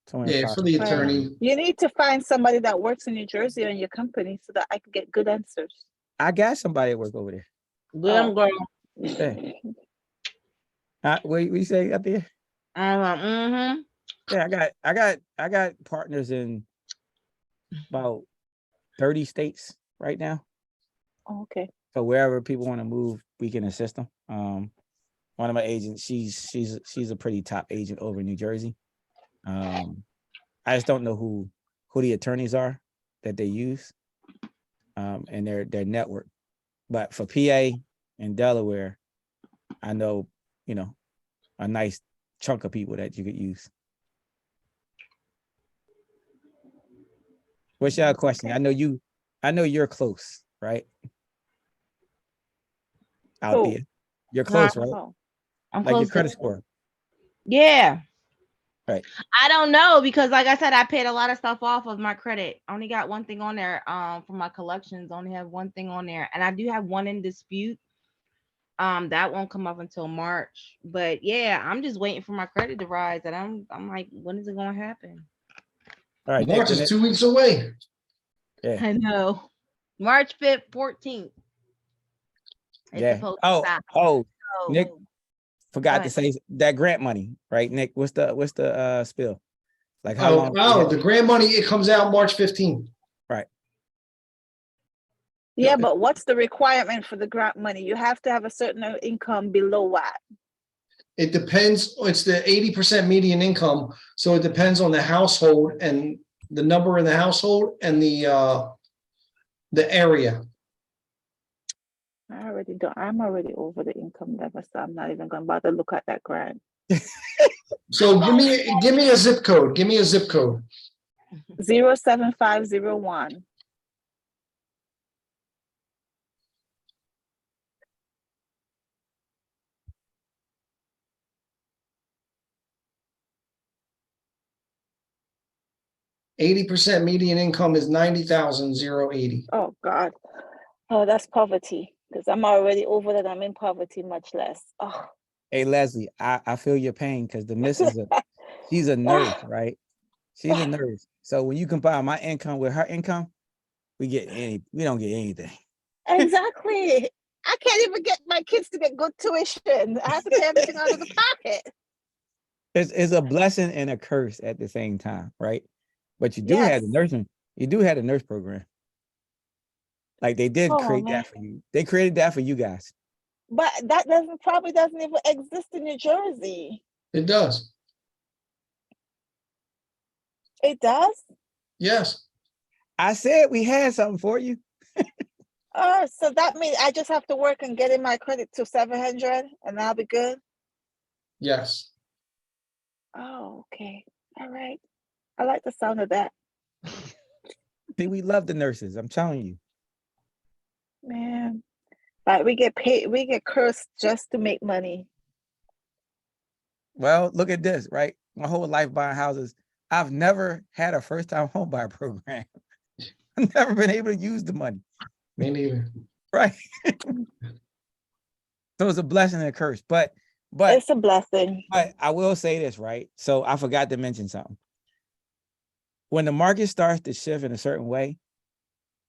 S1: Somewhere in
S2: Yeah, for the
S1: 500.
S2: attorney.
S5: You need to find somebody that works in New Jersey in your company so that I can get good answers.
S1: I got somebody at work over there.
S4: Good girl.
S1: Yeah. What you say up there? Yeah, I got partners in about 30 states right now.
S5: Oh, okay.
S1: So wherever people want to move, we can assist them. One of my agents, she's a pretty top agent over in New Jersey. I just don't know who the attorneys are that they use, and their network. But for PA and Delaware, I know, you know, a nice chunk of people that you could use. What's your question?
S5: Okay.
S1: I know you're close, right? Out
S5: Who?
S1: there. You're close, right?
S5: Oh.
S4: I'm
S1: Like your
S4: close to
S1: credit score.
S4: yeah.
S1: Right.
S4: I don't know because like I said, I paid a lot of stuff off of my credit. I only got one thing on there for my collections. I only have one thing on there. And I do have one in dispute. That won't come up until March. But yeah, I'm just waiting for my credit to rise. And I'm like, when is it gonna happen?
S1: All right.
S2: March is 2 weeks away.
S1: Yeah.
S4: I know. March 5th, 14th. It's
S1: Yeah.
S4: supposed to stop.
S1: Oh,
S4: So,
S1: Nick forgot to
S4: what?
S1: say that grant money, right? Nick, what's the spill? Like how long?
S2: The grant money, it comes out March 15th.
S1: Right.
S5: Yeah, but what's the requirement for the grant money? You have to have a certain income below what?
S2: It depends, it's the 80% median income, so it depends on the household and the number in the household and the area.
S5: I'm already over the income level, so I'm not even gonna bother to look at that grant.
S2: So give me a zip code. Give me a zip code.
S5: 07501.
S2: %80 median income is 90,080.
S5: Oh God. Oh, that's poverty. Because I'm already over that. I'm in poverty, much less. Oh.
S1: Hey, Leslie, I feel your pain because the missus, she's a nurse, right? She's a nurse. So when you combine my income with her income, we don't get anything.
S5: Exactly. I can't even get my kids to get good tuition. I have to pay everything out of the pocket.
S1: It's a blessing and a curse at the same time, right? But you do have the nursing, you do have the nurse program. Like they did create that for you. They created that for you guys.
S5: But that probably doesn't even exist in New Jersey.
S2: It does.
S5: It does?
S2: Yes.
S1: I said we had something for you.
S5: Oh, so that means I just have to work and get in my credit to 700 and I'll be good?
S2: Yes.
S5: Oh, okay. All right. I like the sound of that.
S1: See, we love the nurses. I'm telling you.
S5: Man. But we get paid, we get cursed just to make money.
S1: Well, look at this, right? My whole life buying houses. I've never had a first-time home buyer program. I've never been able to use the money.
S2: Me neither.
S1: Right. So it's a blessing and a curse. But
S5: It's a blessing.
S1: But I will say this, right? So I forgot to mention something. When the market starts to shift in a certain way,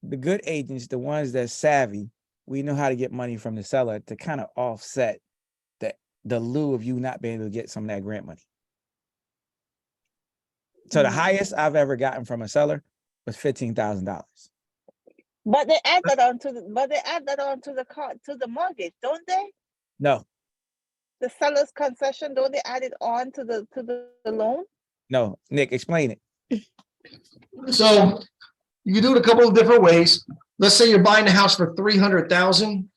S1: the good agents, the ones that's savvy, we know how to get money from the seller to kind of offset the lieu of you not being able to get some of that grant money. So the highest I've ever gotten from a seller was $15,000.
S5: But they add that on to the mortgage, don't they?
S1: No,
S5: The seller's concession, don't they add it on to the loan?
S1: no, Nick, explain it.
S2: So you can do it a couple of different ways. Let's say you're buying a house for 300,000.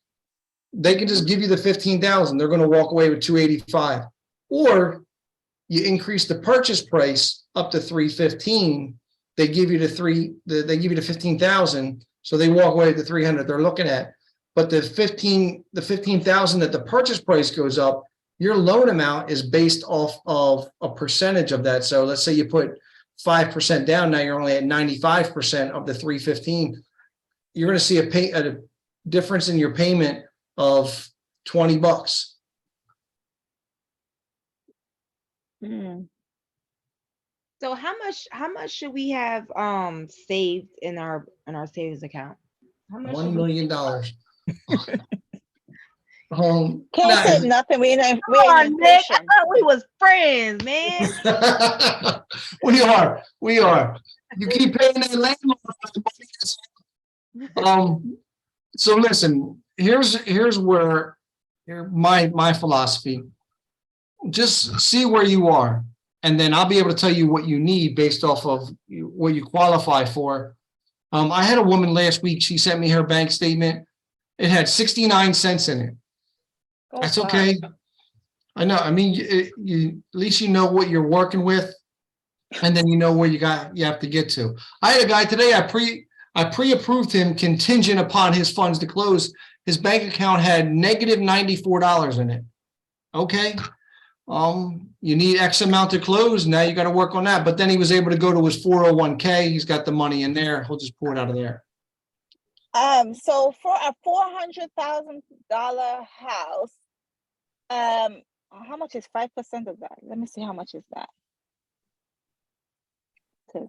S2: They can just give you the 15,000. They're going to walk away with 285. Or you increase the purchase price up to 315. They give you they give you the 15,000. So they walk away with the 300 they're looking at. But the 15,000 that the purchase price goes up, your loan amount is based off of a percentage of that. So let's say you put 5% down. Now you're only at 95% of the 315. You're going to see a difference in your payment of $20.
S4: So how much should we have saved in our savings account? How much
S2: $1 million.
S5: Can't save nothing. We ain't
S4: Nick, I
S5: inflation.
S4: thought we was friends, man.
S2: We are. You keep paying that landlord. So listen, here's where my philosophy. Just see where you are, and then I'll be able to tell you what you need based off of what you qualify for. I had a woman last week. She sent me her bank statement. It had 69 cents in it.
S5: Oh,
S2: That's
S5: God.
S2: okay. I know. I mean, you at least you know what you're working with, and then you know where you have to get to. I had a guy today. I pre-approved him contingent upon his funds to close. His bank account had negative $94 in it. Okay. You need X amount to close. Now you got to work on that. But then he was able to go to his 401k. He's got the money in there. He'll just pull it out of there.
S5: So for a $400,000 house, how much is 5% of that? Let me see how much is that.
S2: I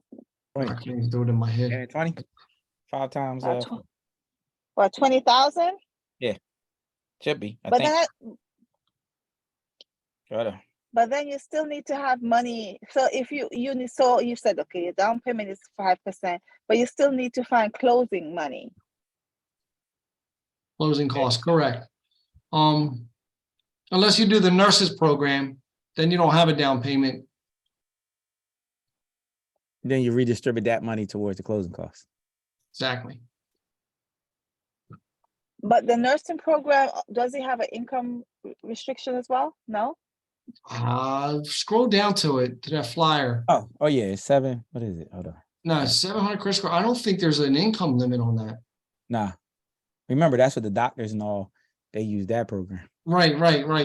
S2: can't even do it in my head.
S1: 20, 5 times.
S5: What, 20,000?
S1: Yeah, should be. I
S5: But
S1: think.
S5: But then you still need to have money. So if you said, okay, your down payment is 5%, but you still need to find closing money.
S2: Closing costs, correct. Unless you do the nurses program, then you don't have a down payment.
S1: Then you redistribute that money towards the closing costs.
S2: Exactly.
S5: But the nursing program, does it have an income restriction as well? No?
S2: Scroll down to it, to that flyer.
S1: Oh yeah, it's 7. What is it? Hold on.
S2: No, 700 credit score. I don't think there's an income limit on that.
S1: Nah. Remember, that's what the doctors and all, they use that program.
S2: Right.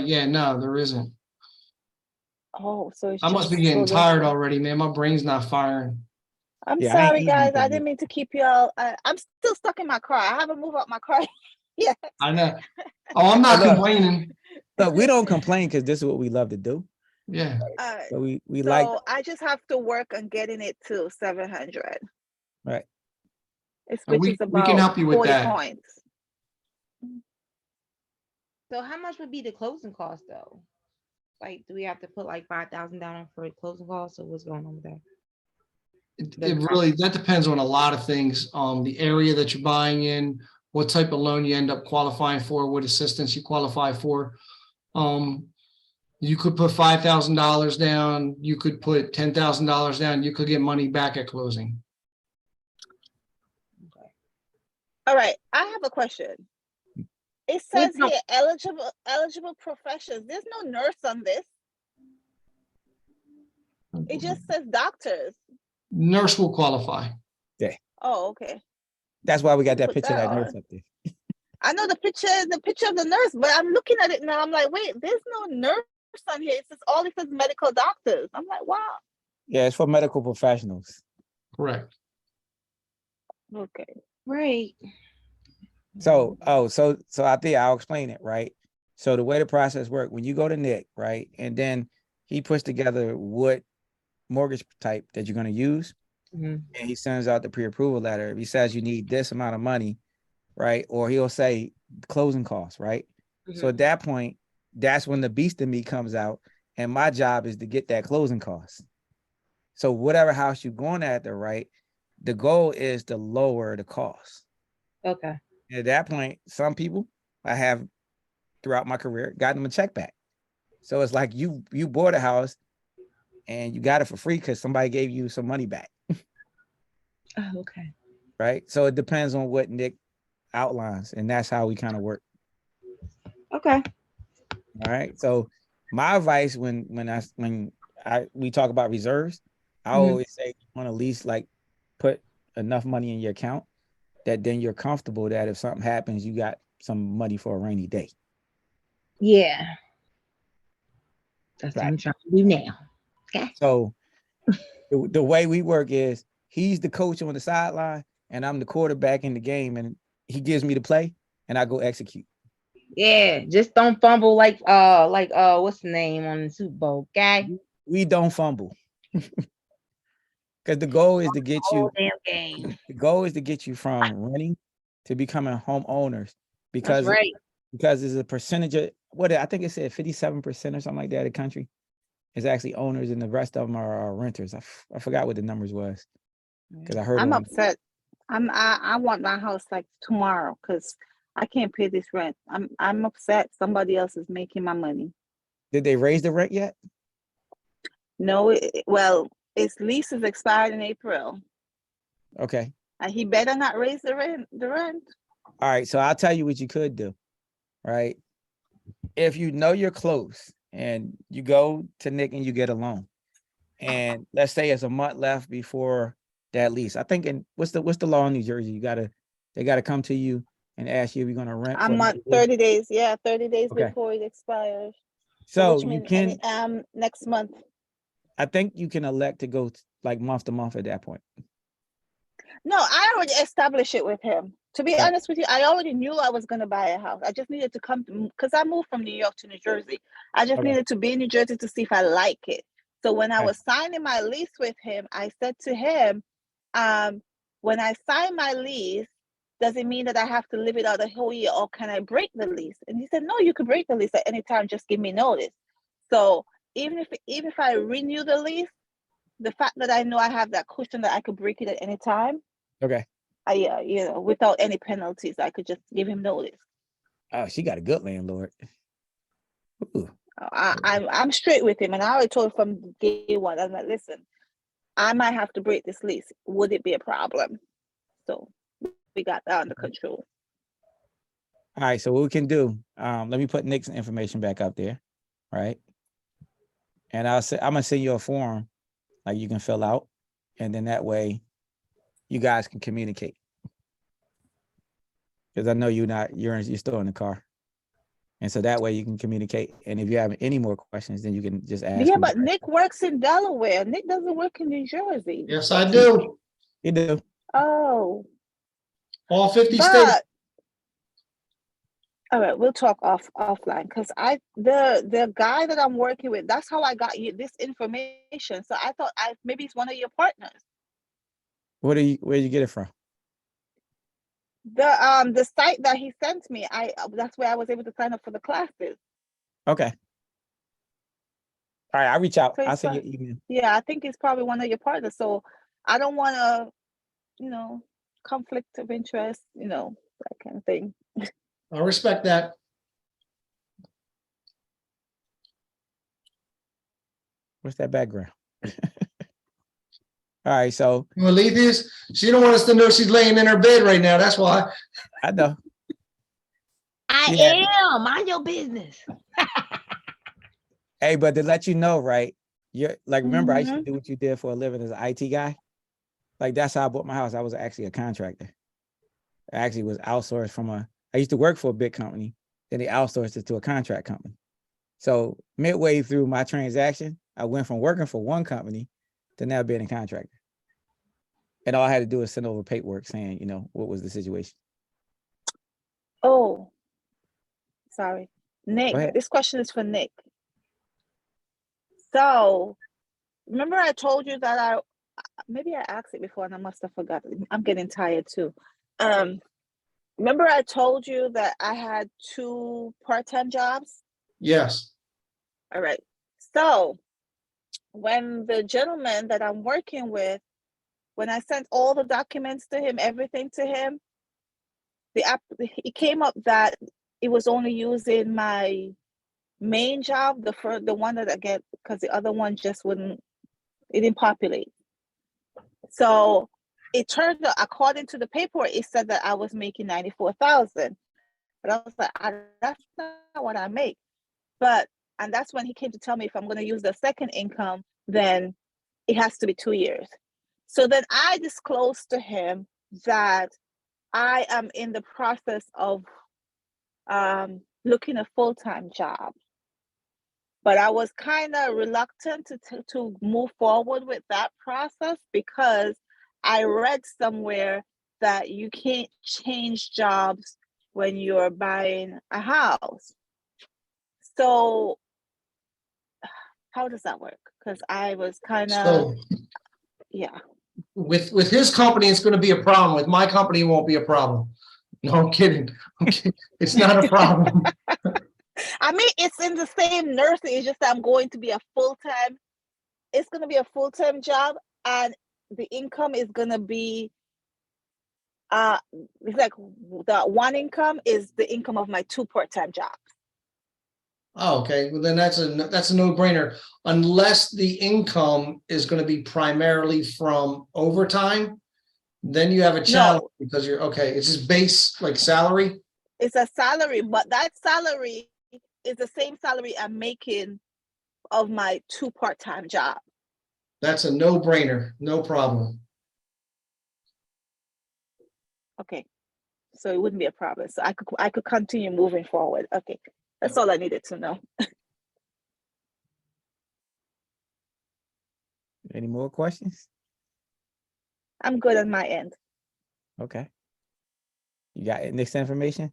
S2: Yeah, no, there isn't.
S5: Oh, so it's
S2: I must
S5: just
S2: be getting
S5: so
S2: tired already, man. My brain's not firing.
S5: I'm
S1: Yeah, I ain't
S5: sorry,
S1: eating
S5: guys. I
S1: anything
S5: didn't mean to keep you all. I'm still stuck in my car. I haven't moved out my car yet.
S2: I know. Oh, I'm not
S1: Look.
S2: complaining.
S1: Look, we don't complain because this is what we love to do.
S2: Yeah.
S1: So we
S5: So
S1: like,
S5: I just have to work on getting it to 700.
S1: right.
S5: It's
S2: And
S5: which is
S2: we can
S5: about
S2: help you with
S5: 40
S2: that.
S5: points.
S4: So how much would be the closing cost though? Like, do we have to put like 5,000 down for closing costs, or what's going on with that?
S2: It really, that depends on a lot of things. The area that you're buying in, what type of loan you end up qualifying for, what assistance you qualify for. You could put $5,000 down, you could put $10,000 down, you could get money back at closing.
S5: All right. I have a question. It says
S4: no-
S5: here eligible professions. There's no nurse on this. It just says doctors.
S2: Nurse will qualify.
S5: Oh, okay.
S1: That's why we got that
S5: Put
S1: picture of
S5: that
S1: that nurse
S5: on.
S1: up there.
S5: I know the picture of the nurse, but I'm looking at it now. I'm like, wait, there's no nurse on here. It says medical doctors. I'm like, wow.
S1: Yeah, it's for medical professionals.
S2: Correct.
S5: Okay.
S4: Right.
S1: So, so I think I'll explain it, right? So the way the process works, when you go to Nick, right, and then he puts together what mortgage type that you're going to use,
S4: Mhm.
S1: and he sends out the pre-approval letter. If he says you need this amount of money, right, or he'll say closing costs, right? So at that point, that's when the beast in me comes out, and my job is to get that closing cost. So whatever house you're going after, right, the goal is to lower the cost.
S4: Okay.
S1: At that point, some people I have throughout my career got them a check back. So it's like you bought a house and you got it for free because somebody gave you some money back.
S4: Oh, okay.
S1: Right. So it depends on what Nick outlines, and that's how we kind of work.
S4: Okay.
S1: All right. So my advice when we talk about reserves, I always say you want to at least like put enough money in your account that then you're comfortable that if something happens, you got some money for a rainy day.
S4: Yeah. That's
S1: Right.
S4: what I'm trying to do now. Okay.
S1: So the way we work is he's the coach on the sideline and I'm the quarterback in the game, and he gives me the play and I go execute.
S4: Yeah. Just don't fumble like what's the name on the Super Bowl guy?
S1: We don't fumble. Because the goal is to get you
S4: Whole damn game.
S1: the goal is to get you from renting to becoming homeowners, because
S4: That's right.
S1: because there's a percentage of what I think it said 57% or something like that of the country is actually owners, and the rest of them are renters. I forgot what the numbers was because I heard
S5: I'm
S1: it on,
S5: upset. I want my house like tomorrow because I can't pay this rent. I'm upset. Somebody else is making my money.
S1: did they raise the rent yet?
S5: No, well, its lease is expired in April.
S1: Okay.
S5: And he better not raise the rent.
S1: All right. So I'll tell you what you could do. Right. If you know you're close and you go to Nick and you get a loan, and let's say it's a month left before that lease. I think what's the law in New Jersey? They gotta come to you and ask you if you're gonna rent.
S5: I'm on 30 days. Yeah, 30 days
S1: Okay.
S5: before it expires.
S1: So
S5: which
S1: you
S5: means
S1: can.
S5: next month.
S1: I think you can elect to go like month to month at that point.
S5: No, I already established it with him. To be
S1: Right.
S5: honest with you, I already knew I was going to buy a house. I just needed to come because I moved from New York to New Jersey. I just
S1: Okay.
S5: needed to be in New Jersey to see if I like it. So when I
S1: Right.
S5: was signing my lease with him, I said to him, when I sign my lease, does it mean that I have to live it out the whole year, or can I break the lease? And he said, no, you can break the lease at any time. Just give me notice. So even if I renew the lease, the fact that I know I have that cushion that I could break it at any time,
S1: Okay.
S5: without any penalties, I could just give him notice.
S1: Oh, she got a good landlord. Ooh,
S5: I'm straight with him, and I already told him from day one. I'm like, listen, I might have to break this lease. Would it be a problem? So we got that under control.
S1: all right, so what we can do, let me put Nick's information back up there, right? And I'm gonna send you a form like you can fill out, and then that way you guys can communicate. Because I know you're still in the car. And so that way you can communicate. And if you have any more questions, then you can just ask.
S5: Yeah,
S1: me
S5: but
S1: directly.
S5: Nick works in Delaware. Nick doesn't work in New Jersey.
S2: Yes, I do.
S1: You do.
S5: Oh,
S2: All 50 states.
S5: but all right, we'll talk offline because the guy that I'm working with, that's how I got you this information. So I thought maybe it's one of your partners.
S1: Where you get it from?
S5: The site that he sent me, that's where I was able to sign up for the classes.
S1: Okay. All right, I'll reach out.
S5: So
S1: I'll
S5: it's
S1: send you an email.
S5: yeah, I think it's probably one of your partners. So I don't want to, conflict of interest, that kind of thing.
S2: I respect that.
S1: What's that background? All right, so
S2: You want to leave this? She don't want us to know she's laying in her bed right now. That's why.
S1: I know.
S4: I
S1: Yeah.
S4: am. Mind your business.
S1: Hey, but to let you know, right? You're like, remember, I used to
S5: Mhm.
S1: do what you did for a living as an IT guy. Like that's how I bought my house. I was actually a contractor. I actually was outsourced I used to work for a big company, then they outsourced it to a contract company. So midway through my transaction, I went from working for one company to now being a contractor. And all I had to do was send over paperwork saying, what was the situation.
S5: Oh, sorry.
S1: Go
S5: Nick,
S1: ahead.
S5: this question is for Nick. So, remember I told you that maybe I asked it before and I must have forgotten. I'm getting tired too. Remember I told you that I had 2 part-time jobs?
S2: Yes.
S5: All right. So, when the gentleman that I'm working with, when I sent all the documents to him, everything to him, it came up that it was only using my main job, the one that I get, because the other one just it didn't populate. So it turned out, according to the paperwork, it said that I was making 94,000. But I was like, that's not what I make. And that's when he came to tell me if I'm going to use the second income, then it has to be 2 years. So then I disclosed to him that I am in the process of looking a full-time job. But I was kind of reluctant to move forward with that process because I read somewhere that you can't change jobs when you're buying a house. So how does that work? Because I was kind of,
S2: So
S5: yeah.
S2: with his company, it's going to be a problem. With my company, it won't be a problem. No, I'm kidding. It's not a problem.
S5: I mean, it's in the same nursing. It's just that I'm going to be it's going to be a full-time job, and the income is going to be, it's like the one income is the income of my 2 part-time jobs.
S2: Oh, okay. Well, then that's a no-brainer. Unless the income is going to be primarily from overtime, then you have a challenge because it's just base like salary.
S5: It's a salary, but that salary is the same salary I'm making of my 2 part-time job.
S2: That's a no-brainer. No problem.
S5: Okay. So it wouldn't be a problem. So I could continue moving forward. Okay. That's all I needed to know.
S1: Any more questions?
S5: I'm good on my end.
S1: Okay. You got Nick's information?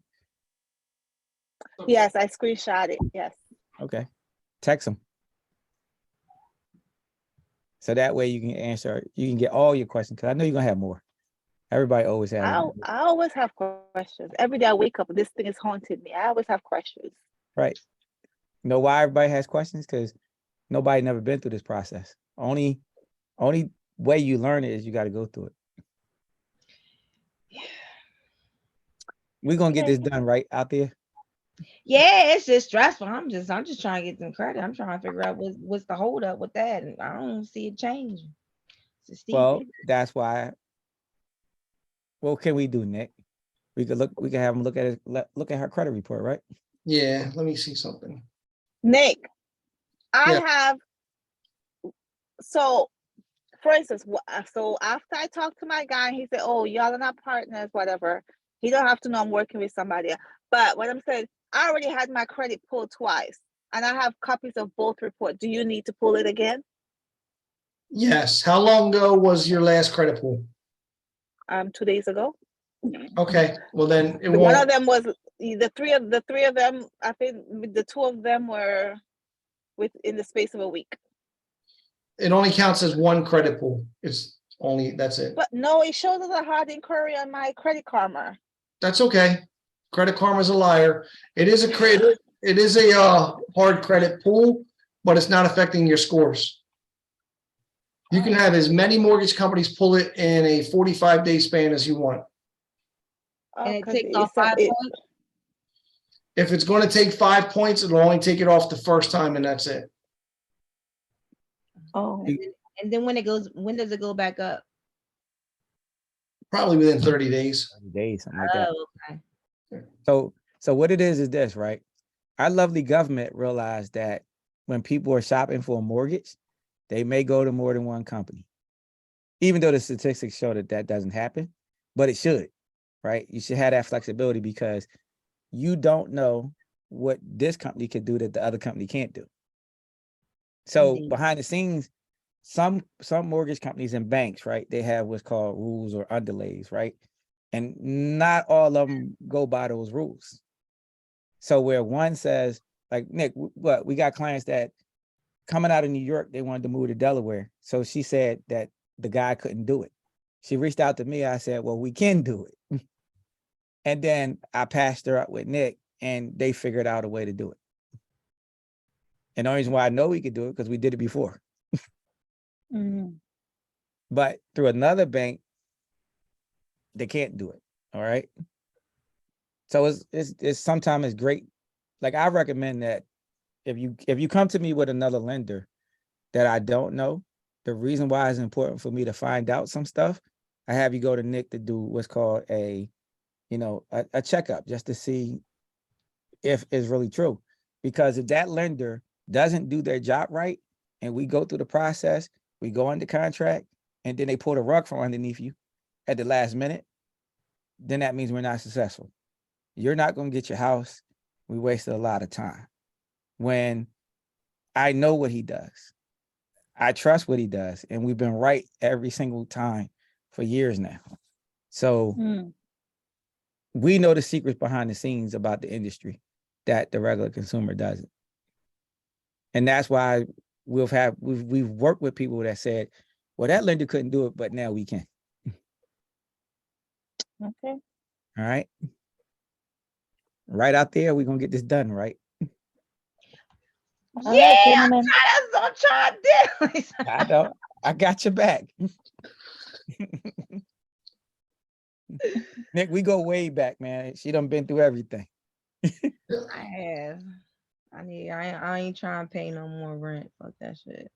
S5: Yes, I screenshot it. Yes.
S1: Okay. Text him. So that way you can get all your questions, because I know you're going to have more. Everybody always has.
S5: I always have questions. Every day I wake up, this thing is haunting me. I always have questions.
S1: Right. You know why everybody has questions? Because nobody never been through this process. Only way you learn it is you got to go through it. We're going to get this done right out there.
S4: Yeah, it's just stressful. I'm just trying to get them credit. I'm trying to figure out what's the hold up with that. And I don't see it changing. It's a steep
S1: Well,
S4: increase.
S1: that's why. What can we do, Nick? We could look. We can have them look at it. Look at her credit report, right?
S2: Yeah, let me see something.
S5: Nick, I
S2: Yeah.
S5: have, so for instance, so after I talked to my guy, he said, "Oh, y'all are not partners, whatever." He don't have to know I'm working with somebody. But what I'm saying, I already had my credit pulled twice, and I have copies of both reports. Do you need to pull it again?
S2: Yes. How long ago was your last credit pull?
S5: 2 days ago.
S2: Okay, well then it
S5: One of
S2: won't,
S5: them was the three of them. I think the two of them were within the space of a week.
S2: it only counts as one credit pull. It's only, that's it.
S5: But no, it shows as a hard inquiry on my Credit Karma.
S2: That's okay. Credit Karma's a liar. It is a credit, it is a hard credit pull, but it's not affecting your scores. You can have as many mortgage companies pull it in a 45-day span as you want.
S4: And it
S5: 'Cause
S4: takes off 5 points.
S2: If it's going to take 5 points, it'll only take it off the first time and that's it.
S5: Oh,
S4: And then when does it go back up?
S2: Probably within 30 days.
S1: 30 days, something like that.
S4: Oh, okay.
S1: So what it is this, right? Our lovely government realized that when people are shopping for a mortgage, they may go to more than one company, even though the statistics show that that doesn't happen, but it should, right? You should have that flexibility because you don't know what this company could do that the other company can't do. So
S4: Indeed.
S1: behind the scenes, some mortgage companies and banks, right? They have what's called rules or underlays, right? And not all of them go by those rules. So where one says, like Nick, what we got clients that coming out of New York, they wanted to move to Delaware. So she said that the guy couldn't do it. She reached out to me. I said, well, we can do it. And then I passed her up with Nick and they figured out a way to do it. And the only reason why I know we could do it because we did it before. But through another bank, they can't do it. All right. So it's sometimes it's great. Like I recommend that if you come to me with another lender that I don't know, the reason why it's important for me to find out some stuff, I have you go to Nick to do what's called a checkup just to see if it's really true. Because if that lender doesn't do their job right and we go through the process, we go under contract, and then they pull the rug from underneath you at the last minute, then that means we're not successful. You're not going to get your house. We wasted a lot of time. When I know what he does, I trust what he does, and we've been right every single time for years now. So we know the secrets behind the scenes about the industry that the regular consumer doesn't. And that's why we've worked with people that said, well, that lender couldn't do it, but now we can.
S5: okay.
S1: All right. Right out there, we're gonna get this done, right?
S5: All right,
S4: Yeah,
S5: gentlemen.
S4: I'm trying to do.
S1: I know. I got your back. Nick, we go way back, man. She done been through everything.
S4: I have. I ain't trying to pay no more rent. Fuck that shit.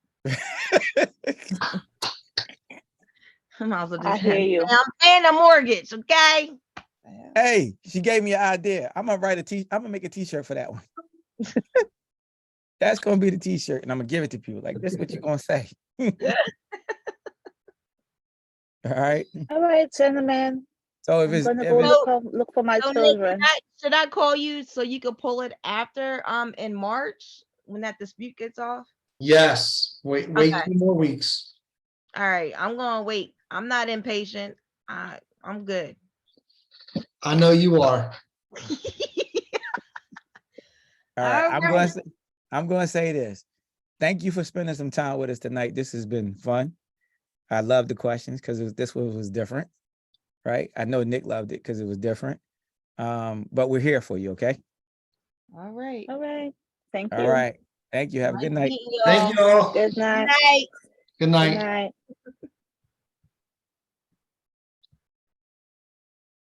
S4: I might as well
S5: I
S4: just
S5: hear you.
S4: I'm paying the mortgage, okay?
S1: Hey, she gave me an idea. I'm gonna I'm gonna make a t-shirt for that one. That's gonna be the t-shirt, and I'm gonna give it to people. Like, this is what you're gonna say. All right.
S5: All right, gentlemen.
S1: So if
S5: I'm
S1: it's
S5: gonna go look for my
S4: So Nick,
S5: children.
S4: should I call you so you can pull it after in March when that dispute gets off?
S2: Yes, wait
S4: Okay.
S2: 2 more weeks.
S4: All right, I'm gonna wait. I'm not impatient. I'm good.
S2: I know you are.
S1: all right,
S4: All right.
S1: I'm gonna say this. Thank you for spending some time with us tonight. This has been fun. I love the questions because this one was different, right? I know Nick loved it because it was different. But we're here for you, okay?
S4: All right.
S5: All right. Thank you.
S1: All right. Thank you. Have a good night.
S2: Thank you all.
S5: Good night.
S4: Good night.
S2: Good
S5: Good
S2: night.
S5: night.